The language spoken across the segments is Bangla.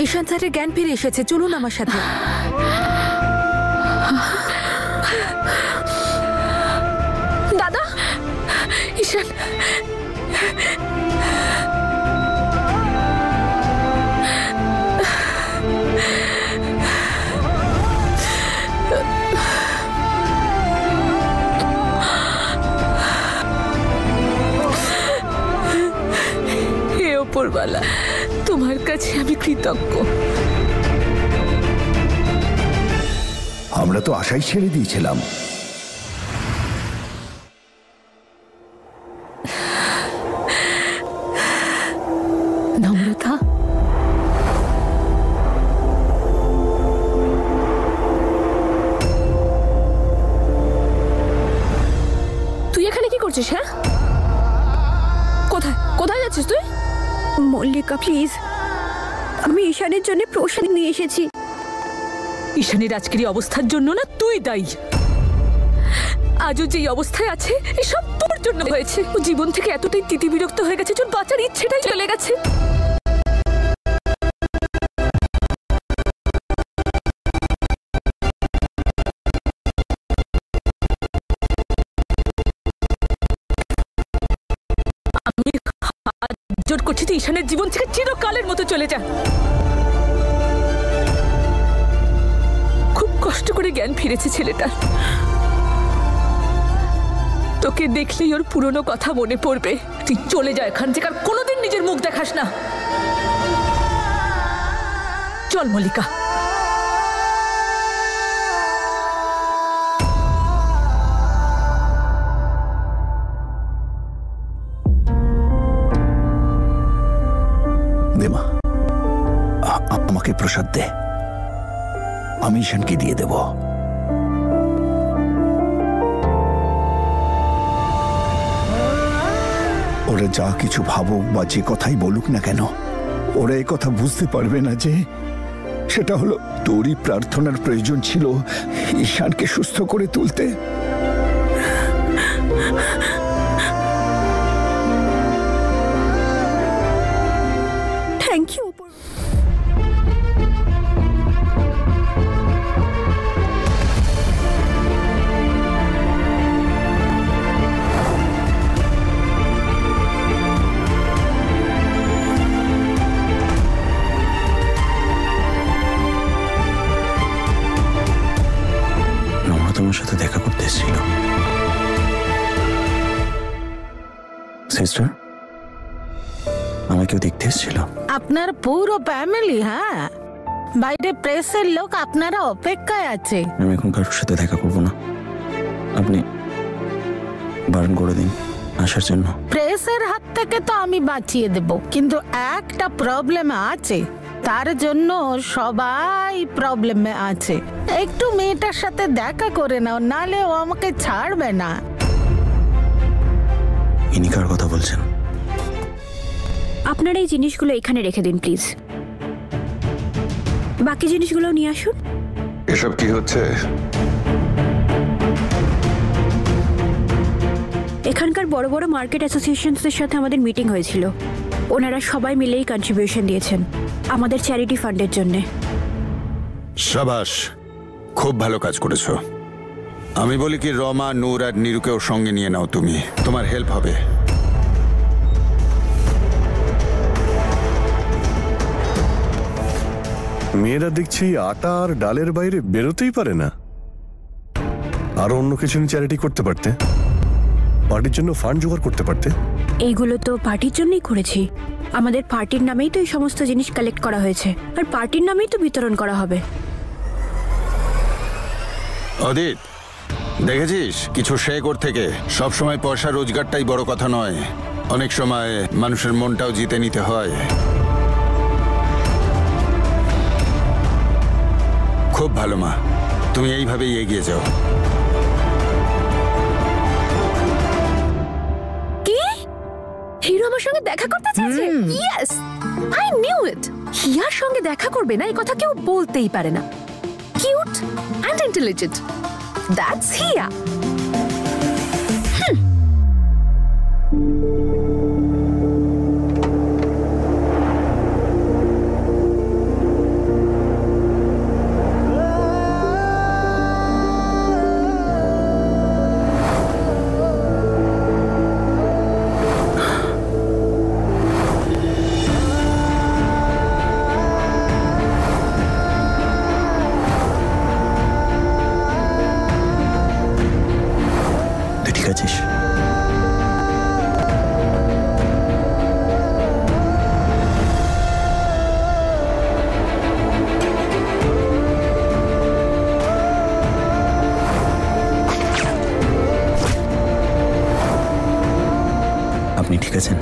ঈশান স্যারের জ্ঞান ফিরে এসেছে, চলুন আমার সাথে। দাদা, ঈশান, হে ওপরওয়ালা, তোমার কাছে আমি কৃতজ্ঞ। আমরা তো আশাই ছেড়ে দিয়েছিলাম। নম্রতা, তুই এখানে কি করছিস? হ্যাঁ, কোথায় কোথায় যাচ্ছিস তুই? মল্লিকা প্লিজ, আমি ঈশানের জন্য প্রসাদ নিয়ে এসেছি। ঈশানের আজকের এই অবস্থার জন্য না তুই দায়ী। আজও যে অবস্থায় আছে এসব তোর জন্য হয়েছে। ও জীবন থেকে এতটাই তিতিবিরক্ত হয়ে গেছে, ওর বাঁচার ইচ্ছেটাই চলে গেছে। আমি হাত জোড় করছি, তুই ঈশানের জীবন থেকে চিরকালের মতো চলে যা। খুব কষ্ট করে জ্ঞান ফিরেছে ছেলেটার। তোকে দেখলেই ওর পুরনো কথা মনে পড়বে। তুই চলে যা এখান থেকে, আর কোনোদিন নিজের মুখ দেখাস না। চল মল্লিকা। দে মা, আমাকে প্রসাদ দে, আমি ঈশানকে দিয়ে দেব। ওরা যা কিছু ভাবুক বা যে কথাই বলুক না কেন, ওরা এ কথা বুঝতে পারবে না যে সেটা হলো তোরই প্রার্থনার প্রয়োজন ছিল ঈশানকে সুস্থ করে তুলতে। Thank you. তোমার সাথে দেখা করতে এসেছিল। সিস্টার, আমাকেও দেখতে এসেছিল। আপনার পুরো ফ্যামিলি? হ্যাঁ, বাইরে প্রেসের লোক আপনারা অপেক্ষায় আছে। আমি এখন কারোর সাথে দেখা করব না, আপনি বারণ করে দিন আসার জন্য। প্রেসের হাত থেকে তো আমি বাঁচিয়ে দেব, কিন্তু একটা প্রবলেম আছে, তার জন্য সবাই প্রবলেমে আছে। একটু মেয়েটার সাথে দেখা করে নাও, নালে ও আমাকে ছাড়বে না। ইনি কার কথা বলছেন? আপনারা এই জিনিসগুলো এখানে রেখে দিন প্লিজ, বাকি জিনিসগুলো নিয়ে আসুন। এসব কি হচ্ছে? এখানকার বড় বড় মার্কেট অ্যাসোসিয়েশনসের সাথে আমাদের মিটিং হয়েছিল। ওনারা সবাই মিলেই কন্ট্রিবিউশন দিয়েছেন আমাদের চ্যারিটি ফান্ডের জন্য। সাবাস, খুব ভালো কাজ করেছো। আমি বলি কি, রমা, নূর আর নীরুকেও সঙ্গে নিয়ে নাও, তুমি, তোমার হেল্প হবে। মেয়েরা দেখছি আটা আর ডালের বাইরে বেরোতেই পারে না। আরো অন্য কিছু চ্যারিটি করতে পারতে, পার্টির জন্য ফান্ড জোগাড় করতে পারতে। এইগুলো তো পার্টির জন্যই করেছি। আমাদের পার্টির নামেই তো এই সমস্ত জিনিস কালেক্ট করা হয়েছে, আর পার্টির নামেই তো বিতরণ করা হবে। অদিত, দেখেছিস কিছু শেখ ওর থেকে। সবসময় পয়সা রোজগারটাই বড় কথা নয়, অনেক সময় মানুষের মনটাও জিতে নিতে হয়। খুব ভালো মা, তুমি এইভাবেই এগিয়ে যাও। কি? হিরো আমার সঙ্গে দেখা করতে চাইছে? Yes, I knew it. Here সঙ্গে দেখা করবে না, এই কথা কেউ বলতেই পারে না। কিউট অ্যান্ড ইন্টেলিজেন্ট, দ্যাটস হিয়া। আপনি ঠিক আছেন?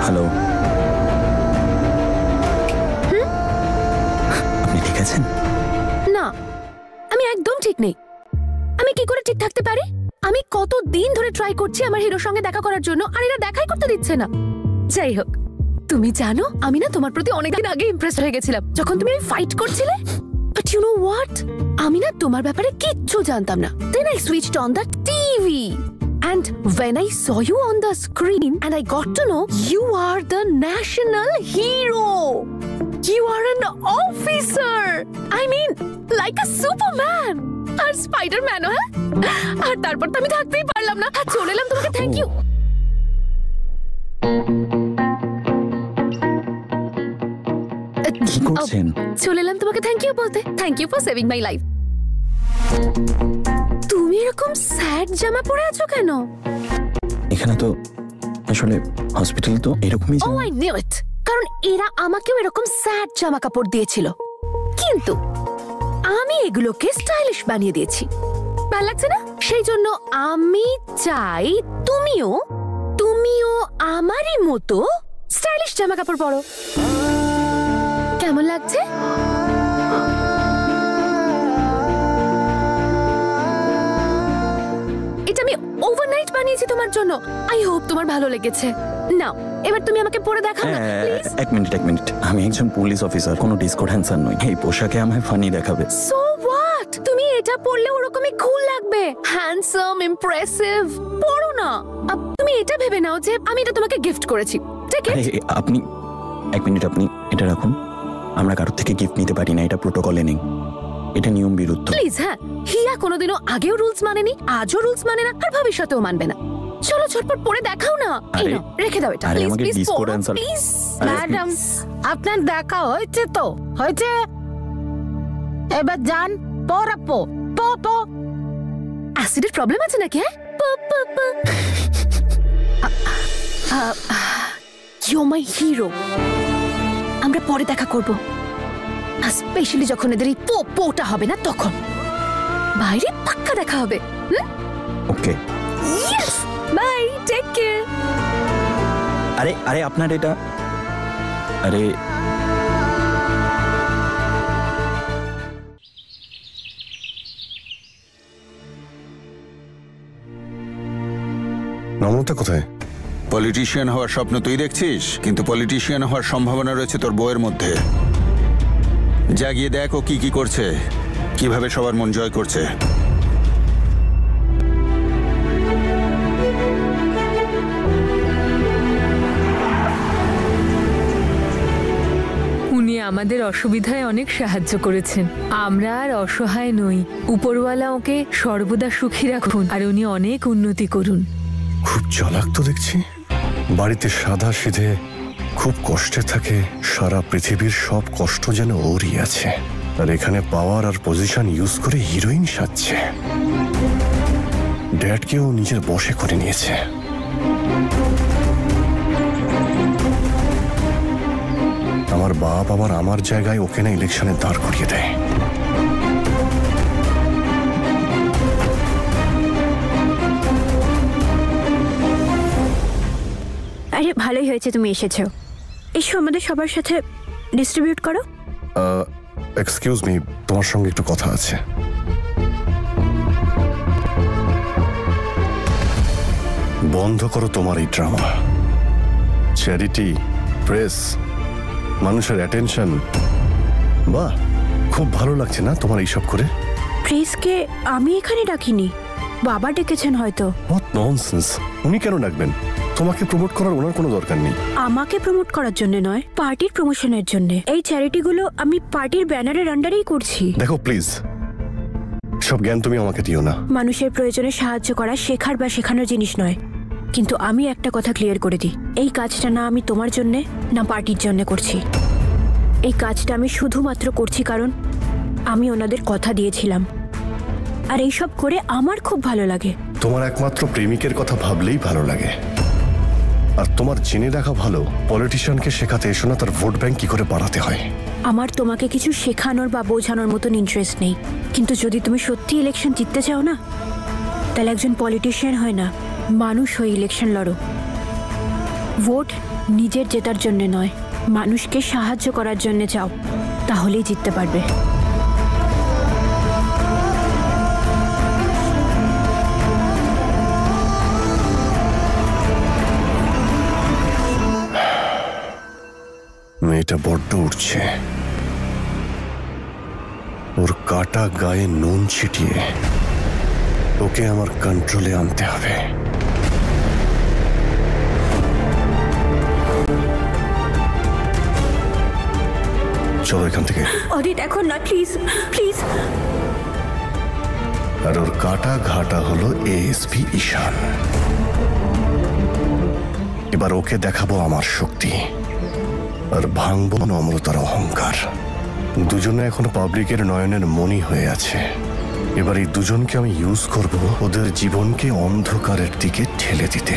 হ্যালো, আপনি ঠিক আছেন? না, আমি একদম ঠিক নেই। আমি কি করে ঠিক থাকতে পারি? আমি কত দিন ধরে ট্রাই করছি আমার হিরোর সঙ্গে দেখা করার জন্য, আর এরা দেখাই করতে দিচ্ছে না। যাই হোক, তুমি জানো আমি না তোমার প্রতি অনেকদিন আগে ইমপ্রেস হয়ে গেছিলাম যখন তুমি ফাইট করছিলে। বাট ইউ নো হোয়াট, আমি না তোমার ব্যাপারে কিচ্ছু জানতাম না। Then I switched on the TV and when I saw you on the screen and I got to know you are the national hero. You are an officer. I mean, like a Superman. আর স্পাইডারম্যান, হ্যাঁ? আর তারপর তো আমি থাকতেই পারলাম না, আর চলে এলাম তোমাকে থ্যাংক ইউ। কি করছেন? চলে এলাম তোমাকে থ্যাংক ইউ বলতে। Thank you for saving my life. তুমি এরকম স্যাড জামা পরে আছো কেন? এখানে তো আসলে হসপিটাল তো এরকমই। ও আই নিউ ইট, কারণ এরা আমাকেও এরকম স্যাড জামা কাপড় দিয়েছিল, কিন্তু আমি এগুলোকে স্টাইলিশ বানিয়ে দিয়েছি। ভালো লাগছে না? সেই জন্য আমি চাই তুমিও আমারই মতো স্টাইলিশ জামা কাপড় পরো। কেমন লাগছে? এটা আমি ওভারনাইট বানিয়েছি তোমার জন্য। আই হোপ তোমার ভালো লেগেছে। নাও এবার তুমি আমাকে পরে দেখাও না প্লিজ। এক মিনিট, আমি একজন পুলিশ অফিসার, কোনো ডিসকো ড্যান্সার নই। এই পোশাকে আমায় ফানি দেখাবে। সো হোয়াট, তুমি এটা পরলে ওরকমই কুল লাগবে, হ্যান্ডসাম, ইমপ্রেসিভ। পরো না। তুমি এটা ভেবে নাও যে আমি এটা তোমাকে গিফট করেছি। ঠিক আছে? আপনি এক মিনিট, আপনি এটা রাখুন। আমরা কারোর থেকে গিফট নিতে পারি না, এটা প্রোটোকলে নেই, এটা নিয়ম বিরুদ্ধ। প্লিজ। হ্যাঁ, হিয়া কোনোদিনও আগেও রুলস মানেনি, আজও রুলস মানে না, আর ভবিষ্যতেও মানবে না। চলো ঝটপট পরে দেখাও না। এই নাও, রেখে দাও এটা প্লিজ প্লিজ। প্লিজ ম্যাডাম, আপনার দেখা হয়েছে তো? হয়েছে, এবার যান পরাপো পো। অ্যাসিডের প্রবলেম আছে নাকি? You my hero. আমরা পরে দেখা করব, স্পেশালি যখন এদের এই পোটা হবে না তখন। বাইরে পাক্কা দেখা হবে। ওকে, ইয়েস, বাই, টেক কেয়ার। আরে আপনার এটা, আরে নম্রতা কোথায়? পলিটিশিয়ান হওয়ার স্বপ্ন তুই দেখছিস, কিন্তু পলিটিশিয়ান হওয়ার সম্ভাবনা রয়েছে তোর বউয়ের মধ্যে। জাগিয়ে দেখ ও কি করছে, কিভাবে সবার মন জয় করছে। উনি আমাদের অসুবিধায় অনেক সাহায্য করেছেন। আমরা আর অসহায় নই। উপরওয়ালা ওকে সর্বদা সুখী রাখুন, আর উনি অনেক উন্নতি করুন। খুব চালাক তো দেখছি। বাড়িতে সাদা সিধে খুব কষ্টে থাকে, সারা পৃথিবীর সব কষ্ট যেন ওরই আছে, আর এখানে পাওয়ার আর পজিশন ইউজ করে হিরোইন সাজছে। ড্যাডকেও নিজের বশে করে নিয়েছে। আমার বাপ আবার আমার জায়গায় ওকে না ইলেকশনে দাঁড় করিয়ে দেয়। আরে ভালোই হয়েছে তুমি এসেছো। এসো আমাদের সবার সাথে ডিস্ট্রিবিউট করো। এক্সকিউজ মি, তোমার সঙ্গে একটু কথা আছে। বন্ধ করো তোমার এই ড্রামা। চ্যারিটি, প্রেস, মানুষের অ্যাটেনশন, বাহ, খুব ভালো লাগছে না তোমার এইসব করে? প্রেসকে আমি এখানে ডাকিনি, বাবা ডেকেছেন হয়তো। What nonsense! উনি কেন ডাকবেন? তোমাকে প্রমোট করার ওনার কোনো দরকার নেই। আমাকে প্রমোট করার জন্য নয়, পার্টির প্রমোশনের জন্য। এই চ্যারিটিগুলো আমি পার্টির ব্যানারের আন্ডারেই করছি। দেখো প্লিজ, সব জ্ঞান তুমি আমাকে দিও না। মানুষের প্রয়োজনে সাহায্য করা শেখার বা শেখানোর জিনিস নয়, কিন্তু আমি একটা কথা ক্লিয়ার করে দিই, এই কাজটা না আমি তোমার জন্যে না পার্টির জন্য করছি। এই কাজটা আমি শুধুমাত্র করছি কারণ আমি ওনাদের কথা দিয়েছিলাম, আর এইসব করে আমার খুব ভালো লাগে। তোমার একমাত্র প্রেমিকের কথা ভাবলেই ভালো লাগে। আর তোমার জেনে রাখা ভালো, পলিটিশিয়ানকে শেখাতে এসো না তার ভোট ব্যাংক কি করে বাড়াতে হয়। আমার তোমাকে কিছু শেখানোর বা বোঝানোর মতন ইন্টারেস্ট নেই, কিন্তু যদি তুমি সত্যি ইলেকশন জিততে চাও না, তাহলে একজন পলিটিশিয়ান হয় না, মানুষ হয়ে ইলেকশন লড়ো। ভোট নিজের জেতার জন্য নয়, মানুষকে সাহায্য করার জন্য চাও, তাহলেই জিততে পারবে। মেয়েটা বড্ড উঠছে। ওর কাটা গায়ে নুন ছিটিয়ে ওকে আমার কন্ট্রোলে আনতে হবে। চলো এখান থেকে। অদিত এখন না, প্লিজ প্লিজ। আর ওর কাটা ঘাটা হলো এএসপি ঈশান। এবার ওকে দেখাবো আমার শক্তি আর ভাঙবো নম্রতার অহংকার। দুজনে এখনো পাবলিকের নয়নের মণি হয়ে আছে। এবার এই দুজনকে আমি ইউজ করব ওদের জীবনকে অন্ধকারের দিকে ঠেলে দিতে।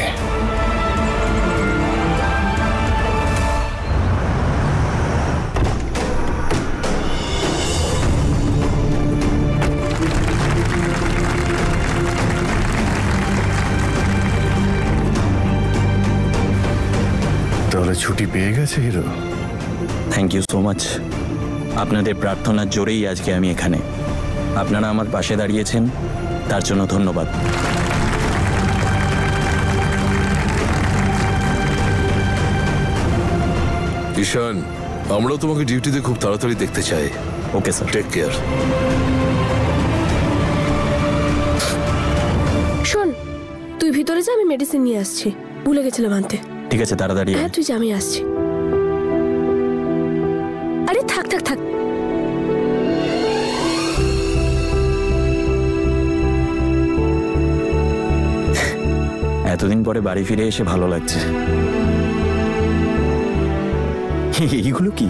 তাহলে ছুটি পেয়ে গেছে hero. Thank you so much. আপনাদের প্রার্থনার জোরেই আজকে আমি এখানে। আপনারা আমার পাশে দাঁড়িয়েছেন, তার জন্য ধন্যবাদ। ঈশান, আমরাও তোমাকে ডিউটিতে খুব তাড়াতাড়ি দেখতে চাই। Okay sir. Take care. শোন, তুই ভিতরে যা, আমি মেডিসিন নিয়ে আসছি। ভুলে গেছিলাম আনতে। ঠিক আছে, তাড়াতাড়ি। হ্যাঁ তুই যা, আমি আসছি। আরে থাক থাক থাক। এতদিন পরে বাড়ি ফিরে এসে ভালো লাগছে। এইগুলো কি?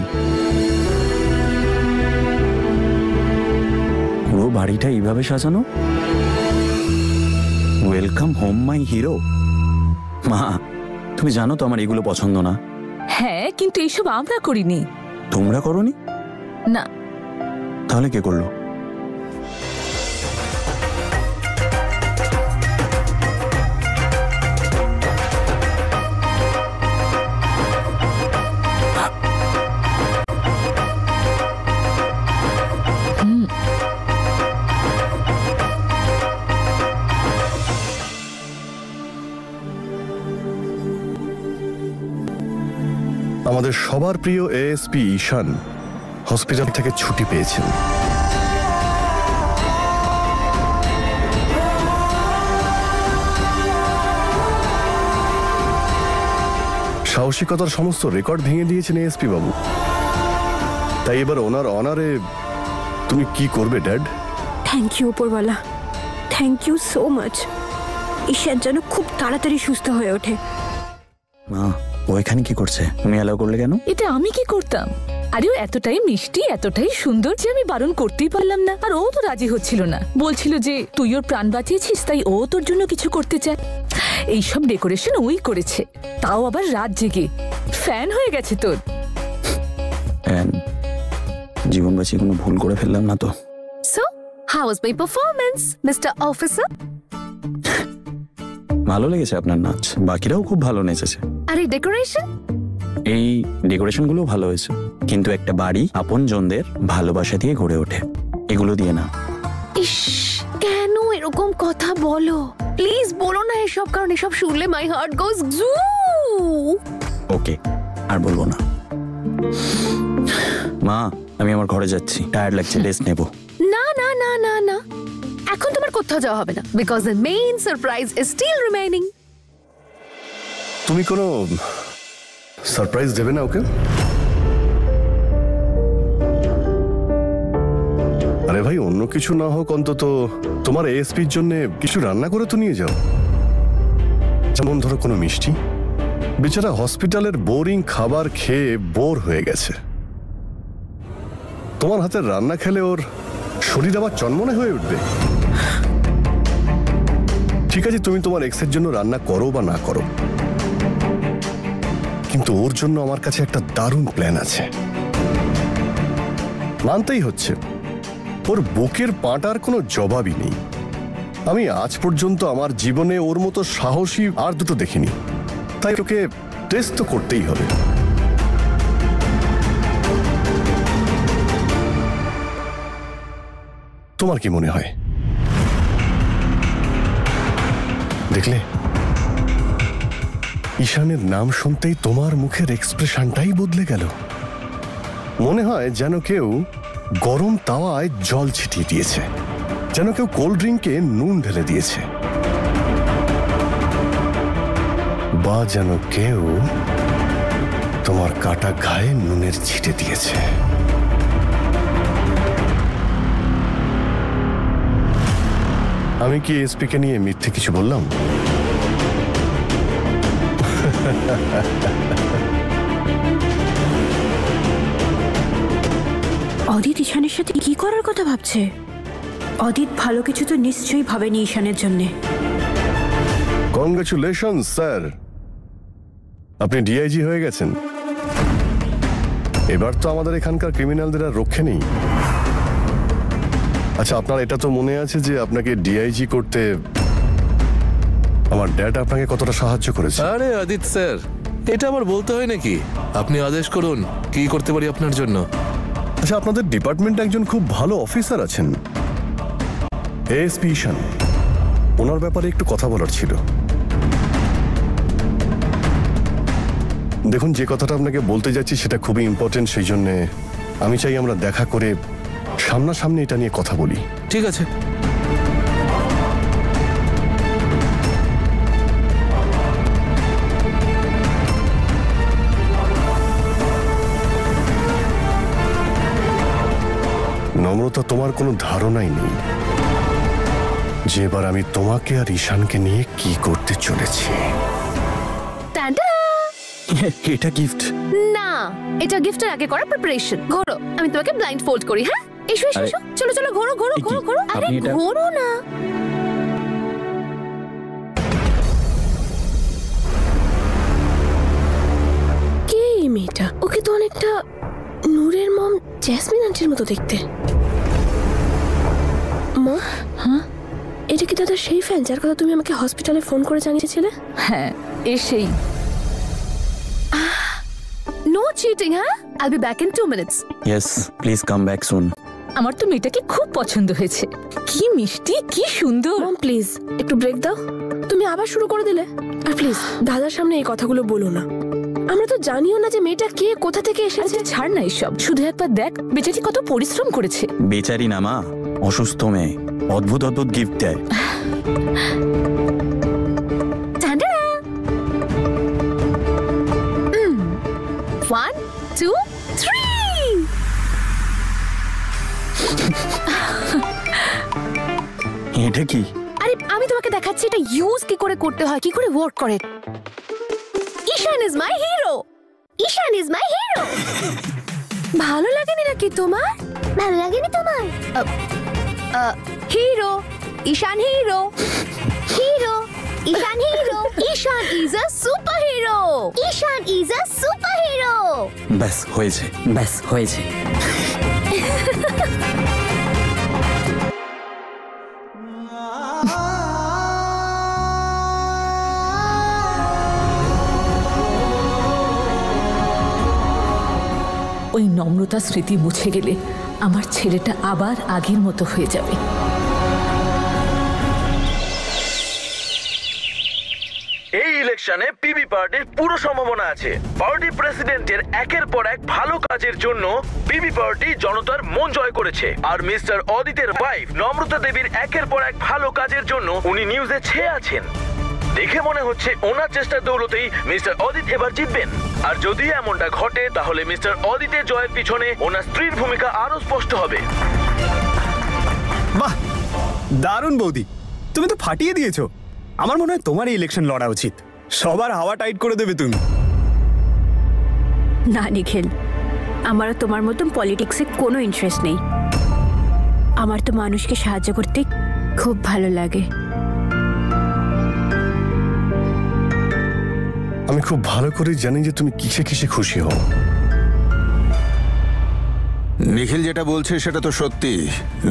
পুরো বাড়িটা এইভাবে সাজানো। ওয়েলকাম হোম মাই হিরো। মা, তুমি জানো তো আমার এগুলো পছন্দ না। হ্যাঁ, কিন্তু এইসব আমরা করিনি। তোমরা করোনি? না। তাহলে কে করলো? আমাদের সবার প্রিয় এএসপি ঈশান হসপিটাল থেকে ছুটি পেয়েছেন। সাহসিকতার সমস্ত রেকর্ড ভেঙে দিয়েছেন এএসপি বাবু। তাই এবার ওনার অনারে তুমি কি করবে ড্যাড? থ্যাংক ইউ উপরওয়ালা, থ্যাংক ইউ সো মাচ। ঈশান যেন খুব তাড়াতাড়ি সুস্থ হয়ে ওঠে। মা, ও এখানে কি করছে? তুমি অ্যালাউ করলে কেন? এটা আমি কি করতাম? আরে ও এতটাই মিষ্টি, এতটাই সুন্দর যে আমি বারণ করতেই পারলাম না। আর ও তো রাজি হচ্ছিল না, বলছিল যে তুই ওর প্রাণ বাঁচিয়েছিস তাই ও তোর জন্য কিছু করতে চায়। এইসব ডেকোরেশন ওই করেছে, তাও আবার রাত জেগে। ফ্যান হয়ে গেছে তোর। জীবন বাঁচিয়ে কোনো ভুল করে ফেললাম না তো? So, how was my performance, Mr. Officer? ভালো লেগেছে আপনার নাচ, বাকিরাও খুব ভালো নেচেছে। আর এই ডেকোরেশন? এই ডেকোরেশনগুলো ভালো হয়েছে, কিন্তু একটা বাড়ি আপনজনদের ভালোবাসা দিয়ে গড়ে ওঠে, এগুলো দিয়ে না। ইস, কেন এরকম কথা বলো? প্লিজ বলো না এসব, কারণ এসব শুনলে মাই হার্ট গোজ জু। ওকে, আর বলবো না। মা, আমি আমার ঘরে যাচ্ছি, টায়ার্ড লাগছে, রেস্ট নেব। না না না না না, এখন তোমার কোথাও যাওয়া হবে না, because the main surprise is still remaining. তুমি কোনো সারপ্রাইজ দেবে না ওকে? আরে ভাই, অন্য কিছু না হোক অন্তত তোমার এএসপির জন্য কিছু রান্না করে তো নিয়ে যাও। যেমন ধরো কোনো মিষ্টি। বেচারা হসপিটালের বোরিং খাবার খেয়ে বোর হয়ে গেছে। তোমার হাতের রান্না খেলে ওর শরীর আবার চনমনে হয়ে উঠবে। ঠিক আছে, তুমি তোমার এক্সের জন্য রান্না করো বা না করো, কিন্তু ওর জন্য আমার কাছে একটা দারুণ প্ল্যান আছে। মানতেই হচ্ছে ওর বুকের পাঁটার কোনো জবাবই নেই। আমি আজ পর্যন্ত আমার জীবনে ওর মতো সাহসী আর দুটো দেখিনি, তাই ওকে টেস্ট তো করতেই হবে। তোমার কি মনে হয়? দেখলে, ঈশানের নাম শুনতেই তোমার মুখের এক্সপ্রেশনটাই বদলে গেল। মনে হয় যেন কেউ গরম তাওয়ায় জল ছিটিয়ে দিয়েছে, যেন কেউ কোল্ড ড্রিঙ্কে নুন ঢেলে দিয়েছে, বা যেন কেউ তোমার কাটা গায়ে নুনের ছিটে দিয়েছে। আমি কি এসপি কে নিয়ে মিথ্যে কিছু বললাম? অদিত ঈশানের সাথে কি করার কথা ভাবছে? অদিত ভালো কিছু তো নিশ্চয়ই ভাবেনি ঈশানের জন্যে। কংগ্রেচুলেশন স্যার, আপনি ডিআইজি হয়ে গেছেন। এবার তো আমাদের এখানকার ক্রিমিনালদের আর রক্ষে নেই। আচ্ছা, আপনার এটা তো মনে আছে যে আপনাকে ডিআইজি করতে আমার ড্যাড আপনাকে কতটা সাহায্য করেছে? আরে আদিত স্যার, এটা আবার বলতে হয় নাকি? আপনি আদেশ করুন, কি করতে পারি আপনার জন্য। আচ্ছা, আপনাদের ডিপার্টমেন্টে একজন খুব ভালো অফিসার আছেন, এএসপি ঈশান। ওনার ব্যাপারে একটু কথা বলার ছিল। দেখুন, যে কথাটা আপনাকে বলতে যাচ্ছি সেটা খুবই ইম্পর্টেন্ট, সেই জন্য আমি চাই আমরা দেখা করে সামনাসামনি এটা নিয়ে কথা বলি। ঠিক আছে। নম্রতা, তোমার কোনো ধারণাই নেই যে এবার আমি তোমাকে আর ঈশানকে নিয়ে কি করতে চলেছি। টাটা! এটা গিফট না, এটা গিফটের আগে করা প্রিপারেশন। ঘোরো, আমি তোমাকে ব্লাইন্ড ফোল্ড করি। হ্যাঁ, এসো এসো আরে, এসো, চলো চলো, ঘোরো ঘোরো এ কি? ঘোরো ঘোরো। আরে আপনি এটা- ঘোরো না। কে এই মেয়েটা? ওকে তো অনেকটা নূরের মম জেসমিন আন্টির মতো দেখতে। মা, হ্যাঁ এটা কি দাদা সেই ফ্যান যার কথা তুমি আমাকে হসপিটালে ফোন করে জানিয়েছিলে? হ্যাঁ, এসেই। নো চিটিং, হ্যাঁ? I'll be back in 2 minutes. Yes, please come back soon. আমার তো মেয়েটাকে খুব পছন্দ হয়েছে। কি মিষ্টি, কি সুন্দর। মম প্লিজ একটু ব্রেক দাও। তুমি আবার শুরু করে দিলে। আর প্লিজ দাদার সামনে এই কথাগুলো বলো না। আমরা তো জানিও না যে মেয়েটা কে, কোথা থেকে এসেছে। আচ্ছা ছাড় না এসব, শুধু একবার দেখ বেচারি কত পরিশ্রম করেছে। বেচারি না মা, অসুস্থ মেয়ে, অদ্ভুত অদ্ভুত গিফট দেয়। টাটা! 1 2 3। এটা কি? আরে আমি তোমাকে দেখাচ্ছি এটা ইউজ কি করে করতে হয়, কি করে ওয়ার্ক করে। Ishaan is my hero. Ishaan is my hero. ভালো লাগেনি নাকি তোমার? ভালো লাগেনি তোমার? Hero, Ishaan hero. Hero, Ishaan hero. Ishaan is a super hero. Ishaan is a super hero. ব্যাস হয়েছে, ব্যাস হয়েছে। ওই নম্রতা স্মৃতি মুছে গেলে আমার ছেলেটা আবার আগের মতো হয়ে যাবে। এই ইলেকশনে পিবি পার্টির পুরো সম্ভাবনা আছে। পার্টি প্রেসিডেন্টের একের পর এক ভালো কাজের জন্য পিবি পার্টি জনতার মন জয় করেছে। আর মিস্টার অদিতের ওয়াইফ নম্রতা দেবীর একের পর এক ভালো কাজের জন্য উনি নিউজে ছেয়ে আছেন। দেখে মনে হচ্ছে ওনার চেষ্টার দৌলতেই মিস্টার অদিত এবার জিতবেন। আর যদি এমনটা ঘটে তাহলে মিস্টার অদিতের জয়ের পিছনে ওনার স্ত্রীর ভূমিকা আরো স্পষ্ট হবে। বাহ, দারুণ বৌদি, তুমি তো ফাটিয়ে দিয়েছো। আমার মনে হয় তোমার এই ইলেকশন লড়া উচিত। সবার হাওয়া টাইট করে দেবে তুমি। না নিখিল, আমারও তোমার মতন পলিটিক্সে কোনো ইন্টারেস্ট নেই। আমার তো মানুষকে সাহায্য করতে খুব ভালো লাগে। আমি খুব ভালো করে জানি যে তুমি কিসে কিসে খুশি হও। নিখিল যেটা বলছে সেটা তো সত্যি।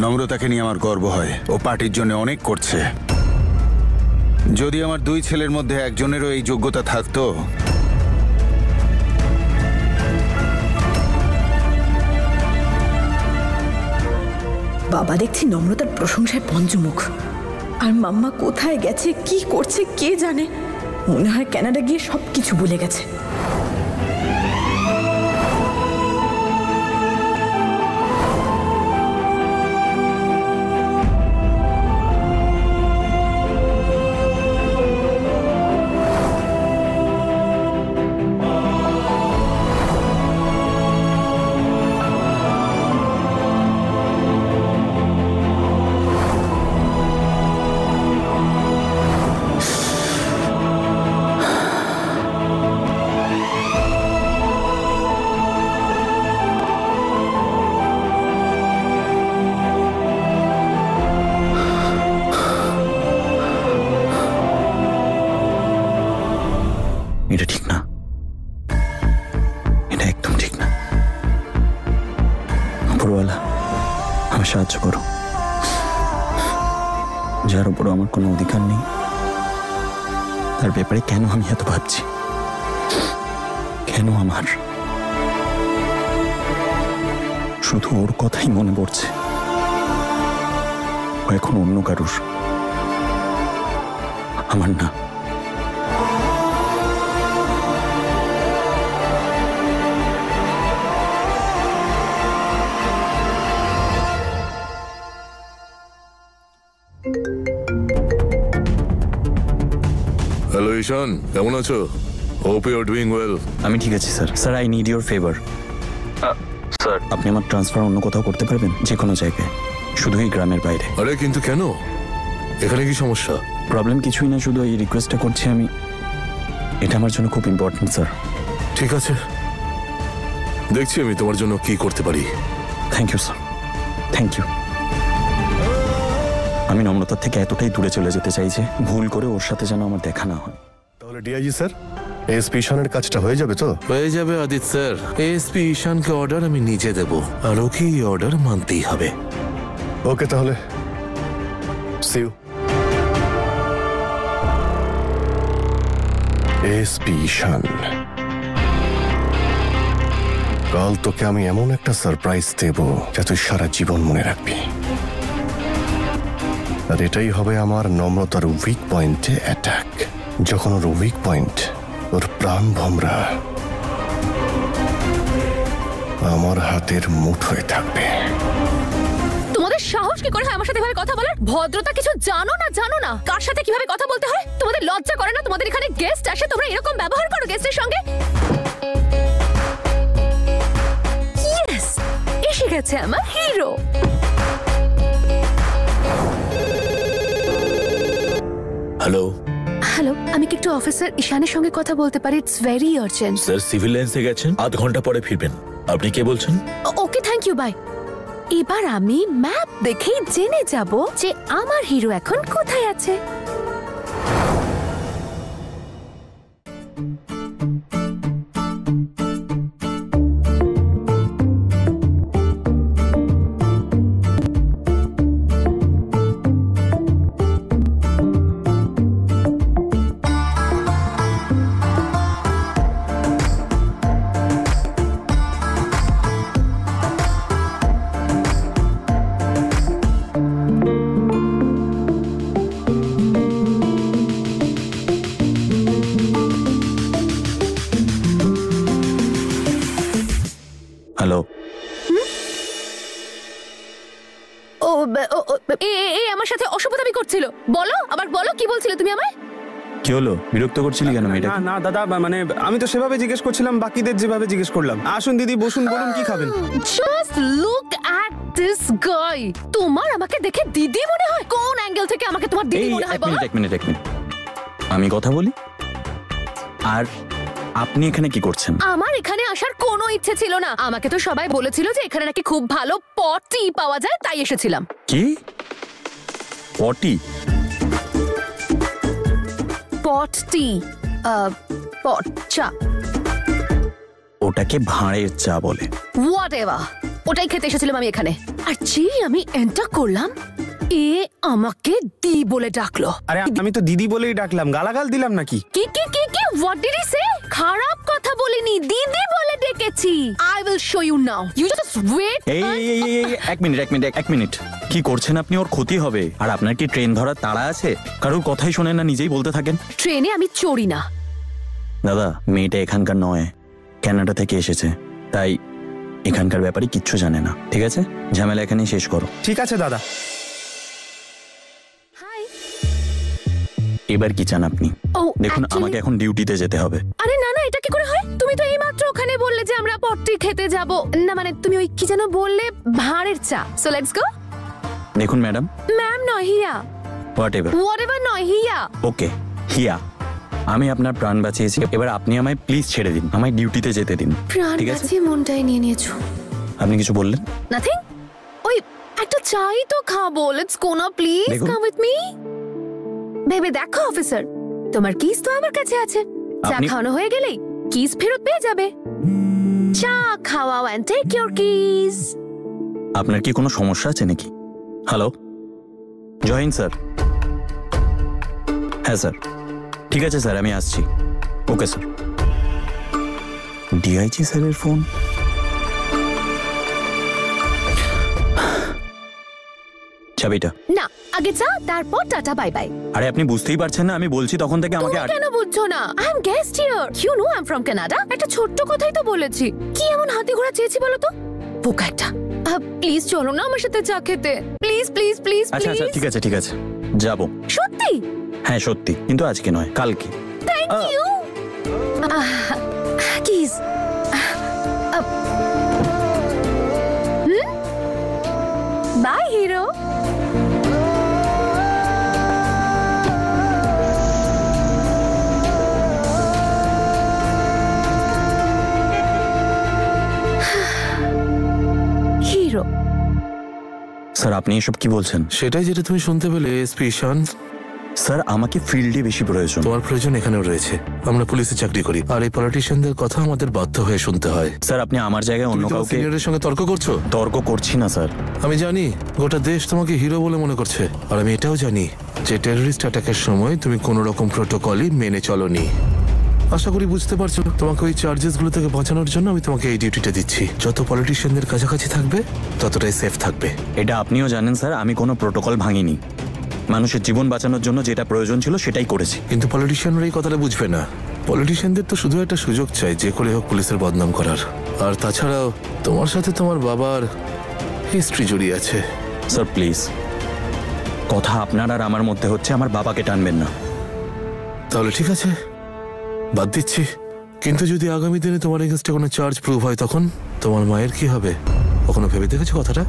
নম্রতাকে নিয়ে আমার গর্ব হয়, ও পার্টির জন্য অনেক করছে। যদি আমার দুই ছেলের মধ্যে একজনেরও এই যোগ্যতা থাকতো, বাবা দেখছি নম্রতার প্রশংসায় পঞ্চমুখ। আর মাম্মা কোথায় গেছে, কি করছে কে জানে। মনে হয় কানাডা গিয়ে সবকিছু ভুলে গেছে। এটা ঠিক না, এটা একদম ঠিক না। উপরওয়ালা আমার সাহায্য করো। যার উপর আমার কোনো অধিকার নেই তার ব্যাপারে কেন আমি এত ভাবছি? কেন আমার শুধু ওর কথাই মনে পড়ছে? ও এখন অন্য কারুর, আমার না। হ্যালো ঈশান, কেমন আছো? Hope you are doing well. আমি ঠিক আছি sir. Sir, I need your favour. Sir, আপনি আমার ট্রান্সফার অন্য কোথাও করতে পারবেন? যে কোনো জায়গায়, শুধু এই গ্রামের বাইরে। আরে কিন্তু কেন? এখানে কি সমস্যা? প্রবলেম কিছুই না, শুধু এই রিকোয়েস্টটা করছি আমি। এটা আমার জন্য খুব ইম্পর্টেন্ট স্যার। ঠিক আছে, দেখছি আমি তোমার জন্য কি করতে পারি। Thank you sir, thank you. আমি নম্রতার থেকে এতটাই দূরে চলে যেতে চাই যে ভুল করে ওর সাথে যেন আমার দেখা না হয়। তাহলে ডিআইজি স্যার, এসপি ঈশানের কাজটা হয়ে যাবে তো? হয়ে যাবে আদিত্য স্যার। এসপি ঈশানকে অর্ডার আমি নিজে দেব, আর ওকে এই অর্ডার মানতেই হবে। ওকে, তাহলে সি ইউ। এসপি ঈশান, কাল তোকে আমি এমন একটা সারপ্রাইজ দেব যা তুই সারা জীবন মনে রাখবি। আর এটাই হবে আমার নম্রতার উইক পয়েন্টে অ্যাটাক। যখন ওর উইক পয়েন্ট, ওর প্রাণ ভমরা আমার হাতের মুঠোয় থাকবে। তোমাদের সাহস কি করে হয় আমার সাথে এভাবে কথা বলার? ভদ্রতা কিছু জানো না? জানো না কার সাথে কিভাবে কথা বলতে হয়? তোমাদের লজ্জা করে না? তোমাদের এখানে গেস্ট আসে, তোমরা এরকম ব্যবহার করো গেস্টের সঙ্গে? ইয়েস, এসে গেছে আমার হিরো। হ্যালো হ্যালো, আমি কি একটু অফিসার ঈশানের সঙ্গে কথা বলতে পারি? It's very urgent. Sir, civil লাইন্সে গেছেন, আধ ঘন্টা পরে ফিরবেন। আপনি কে বলছেন? Okay, thank you, bye. এবার আমি ম্যাপ দেখেই জেনে যাব যে আমার হিরো এখন কোথায় আছে। হ্যালো। আমার সাথে অসভ্যতামি করছিল। বলো, আবার বলো, কি বলছিলে তুমি আমায়? কি হলো, বিরক্ত করছিলি কেন মেয়েটা? না না দাদা, মানে আমি তো সেভাবে জিজ্ঞেস করছিলাম, বাকিদের যেভাবে জিজ্ঞেস করলাম। আসুন দিদি, বসুন, বলুন কি খাবেন। Just look at this guy. তোমার আমাকে দেখে দিদি মনে হয়? কোন অ্যাঙ্গেল থেকে আমাকে তোমার দিদি মনে হয় বলো? এক মিনিট। আমি কথা বলি। আর আপনি এখানে কি করছেন? আমার এখানে আসার কোনো ইচ্ছে ছিল না। আমাকে তো সবাই বলেছিল যে এখানে নাকি খুব ভালো পটি পাওয়া যায়, তাই এসেছিলাম। কি পটি? পটি, পট চা। ওটাকে ভাঁড়ের চা বলে। হোয়াটএভার। ওটাই খেতে এসেছিলাম আমি এখানে। আর যেই আমি এন্টার করলাম, এ আমাকে দি বলে ডাকলো। আরে আমি তো দিদি বলেই ডাকলাম, গালাগাল দিলাম নাকি? কি কি কি কি হোয়াট ডিড হি সে? খারাপ কথা বলিনি, দিদি বলে ডেকেছি। I will show you now, you just wait. এক মিনিট কি করছেন আপনি? ওর ক্ষতি হবে। আর আপনার কি ট্রেন ধরার তাড়া আছে? কারোর কথাই শোনেন না, নিজেই বলতে থাকেন। ট্রেনে আমি চড়ি না। দাদা, মেয়েটা এখানকার নয়, কানাডা থেকে এসেছে, তাই এখানকার ব্যাপারে কিচ্ছু জানে না। ঠিক আছে, ঝামেলা এখানেই শেষ করো। ঠিক আছে দাদা। এবার কি চান আপনি? দেখুন, আমাকে এখন ডিউটিতে যেতে হবে। আরে না না, এটা কি করে হয়? তুমি তো এইমাত্র ওখানে বললে যে আমরা পট্টি খেতে যাব। না মানে তুমি ওই কি যেন বললে, ভাঁড়ের চা। So let's go. দেখুন ম্যাডাম। ম্যাম নয়, হিয়া। হোয়াটএভার নয়, হিয়া। ওকে, হিয়া। আমি আপনার প্রাণ বাঁচিয়েছি, এবার আপনি আমায় প্লিজ ছেড়ে দিন, আমায় ডিউটিতে যেতে দিন। প্রাণ বাঁচিয়ে মনটাই নিয়ে নিয়েছো। আপনি কিছু বললেন? নাথিং। ওই একটা চাই তো খাবো। লেটস গো না, প্লিজ কাম উইথ মি। ভেবে দেখো অফিসার, তোমার কিস তো আমার কাছে আছে। চা খাওয়ানো হয়ে গেলেই কিস ফেরত পেয়ে যাবে। চা খাওয়াও এন্ড টেক ইওর কিস। আপনার কি কোনো সমস্যা আছে নাকি? হ্যালো, জয় হিন্দ স্যার। হ্যাঁ স্যার, ঠিক আছে স্যার, আমি আসছি। Okay sir. ডিআইজি স্যারের ফোন। চাবিটা না, আগে চা, তারপর টাটা বাই বাই। আরে আপনি বুঝতেই পারছেন না, আমি বলছি তখন থেকে আমাকে। কেন বুঝছো না? I am guest here, you know I am from Canada. একটা ছোট্ট কথাই তো বলেছি, কি এমন হাতি ঘোড়া চেয়েছি বলো তো? বোকা একটা। প্লিজ চলো না আমার সাথে চা খেতে, প্লিজ প্লিজ প্লিজ। আচ্ছা আচ্ছা, ঠিক আছে যাব। সত্যি? হ্যাঁ সত্যি, কিন্তু আজকে নয়, কালকে। Thank you. Kiss. Bye hero. Hero sir, আপনি এসব কি বলছেন? সেটাই যেটা তুমি শুনতে পেলে এসপি ঈশান। স্যার, আমাকে ফিল্ডে বেশি প্রয়োজন। তোমার প্রয়োজন এখানেও রয়েছে। আমরা পুলিশে চাকরি করি, আর এই পলিটিশিয়ানদের কথা আমাদের বাধ্য হয়ে শুনতে হয়। স্যার, আপনি আমার জায়গায় অন্য কাউকে। সিনিয়রের সঙ্গে তর্ক করছো? তর্ক করছি না স্যার। আমি জানি গোটা দেশ তোমাকে হিরো বলে মনে করছে, আর আমি এটাও জানি যে টেররিস্ট অ্যাটাকের সময় তুমি কোনো রকম প্রোটোকলই মেনে চলোনি। আশা করি বুঝতে পারছো, তোমাকে ওই চার্জেসগুলো থেকে বাঁচানোর জন্য আমি তোমাকে এই ডিউটিটা দিচ্ছি। যত পলিটিশিয়ানদের কাছাকাছি থাকবে ততটাই সেফ থাকবে। এটা আপনিও জানেন স্যার, আমি কোনো প্রোটোকল ভাঙিনি। মানুষের জীবন বাঁচানোর জন্য যেটা প্রয়োজন ছিল সেটাই করেছি। কিন্তু পলিটিশিয়ানরা এই কথাটা বুঝবে না। পলিটিশিয়ানদের তো শুধু একটা সুযোগ চাই যে করে হোক পুলিশের বদনাম করার। আর তাছাড়াও তোমার সাথে তোমার বাবার হিস্ট্রি জড়িয়ে আছে। স্যার প্লিজ, কথা আপনার আর আমার মধ্যে হচ্ছে, আমার বাবাকে টানবেন না। তাহলে ঠিক আছে, বাদ দিচ্ছি। কিন্তু যদি আগামী দিনে তোমার এগেইনস্টে কোনো চার্জ প্রুভ হয়, তখন তোমার মায়ের কি হবে? কখনো ভেবে দেখেছো কথাটা?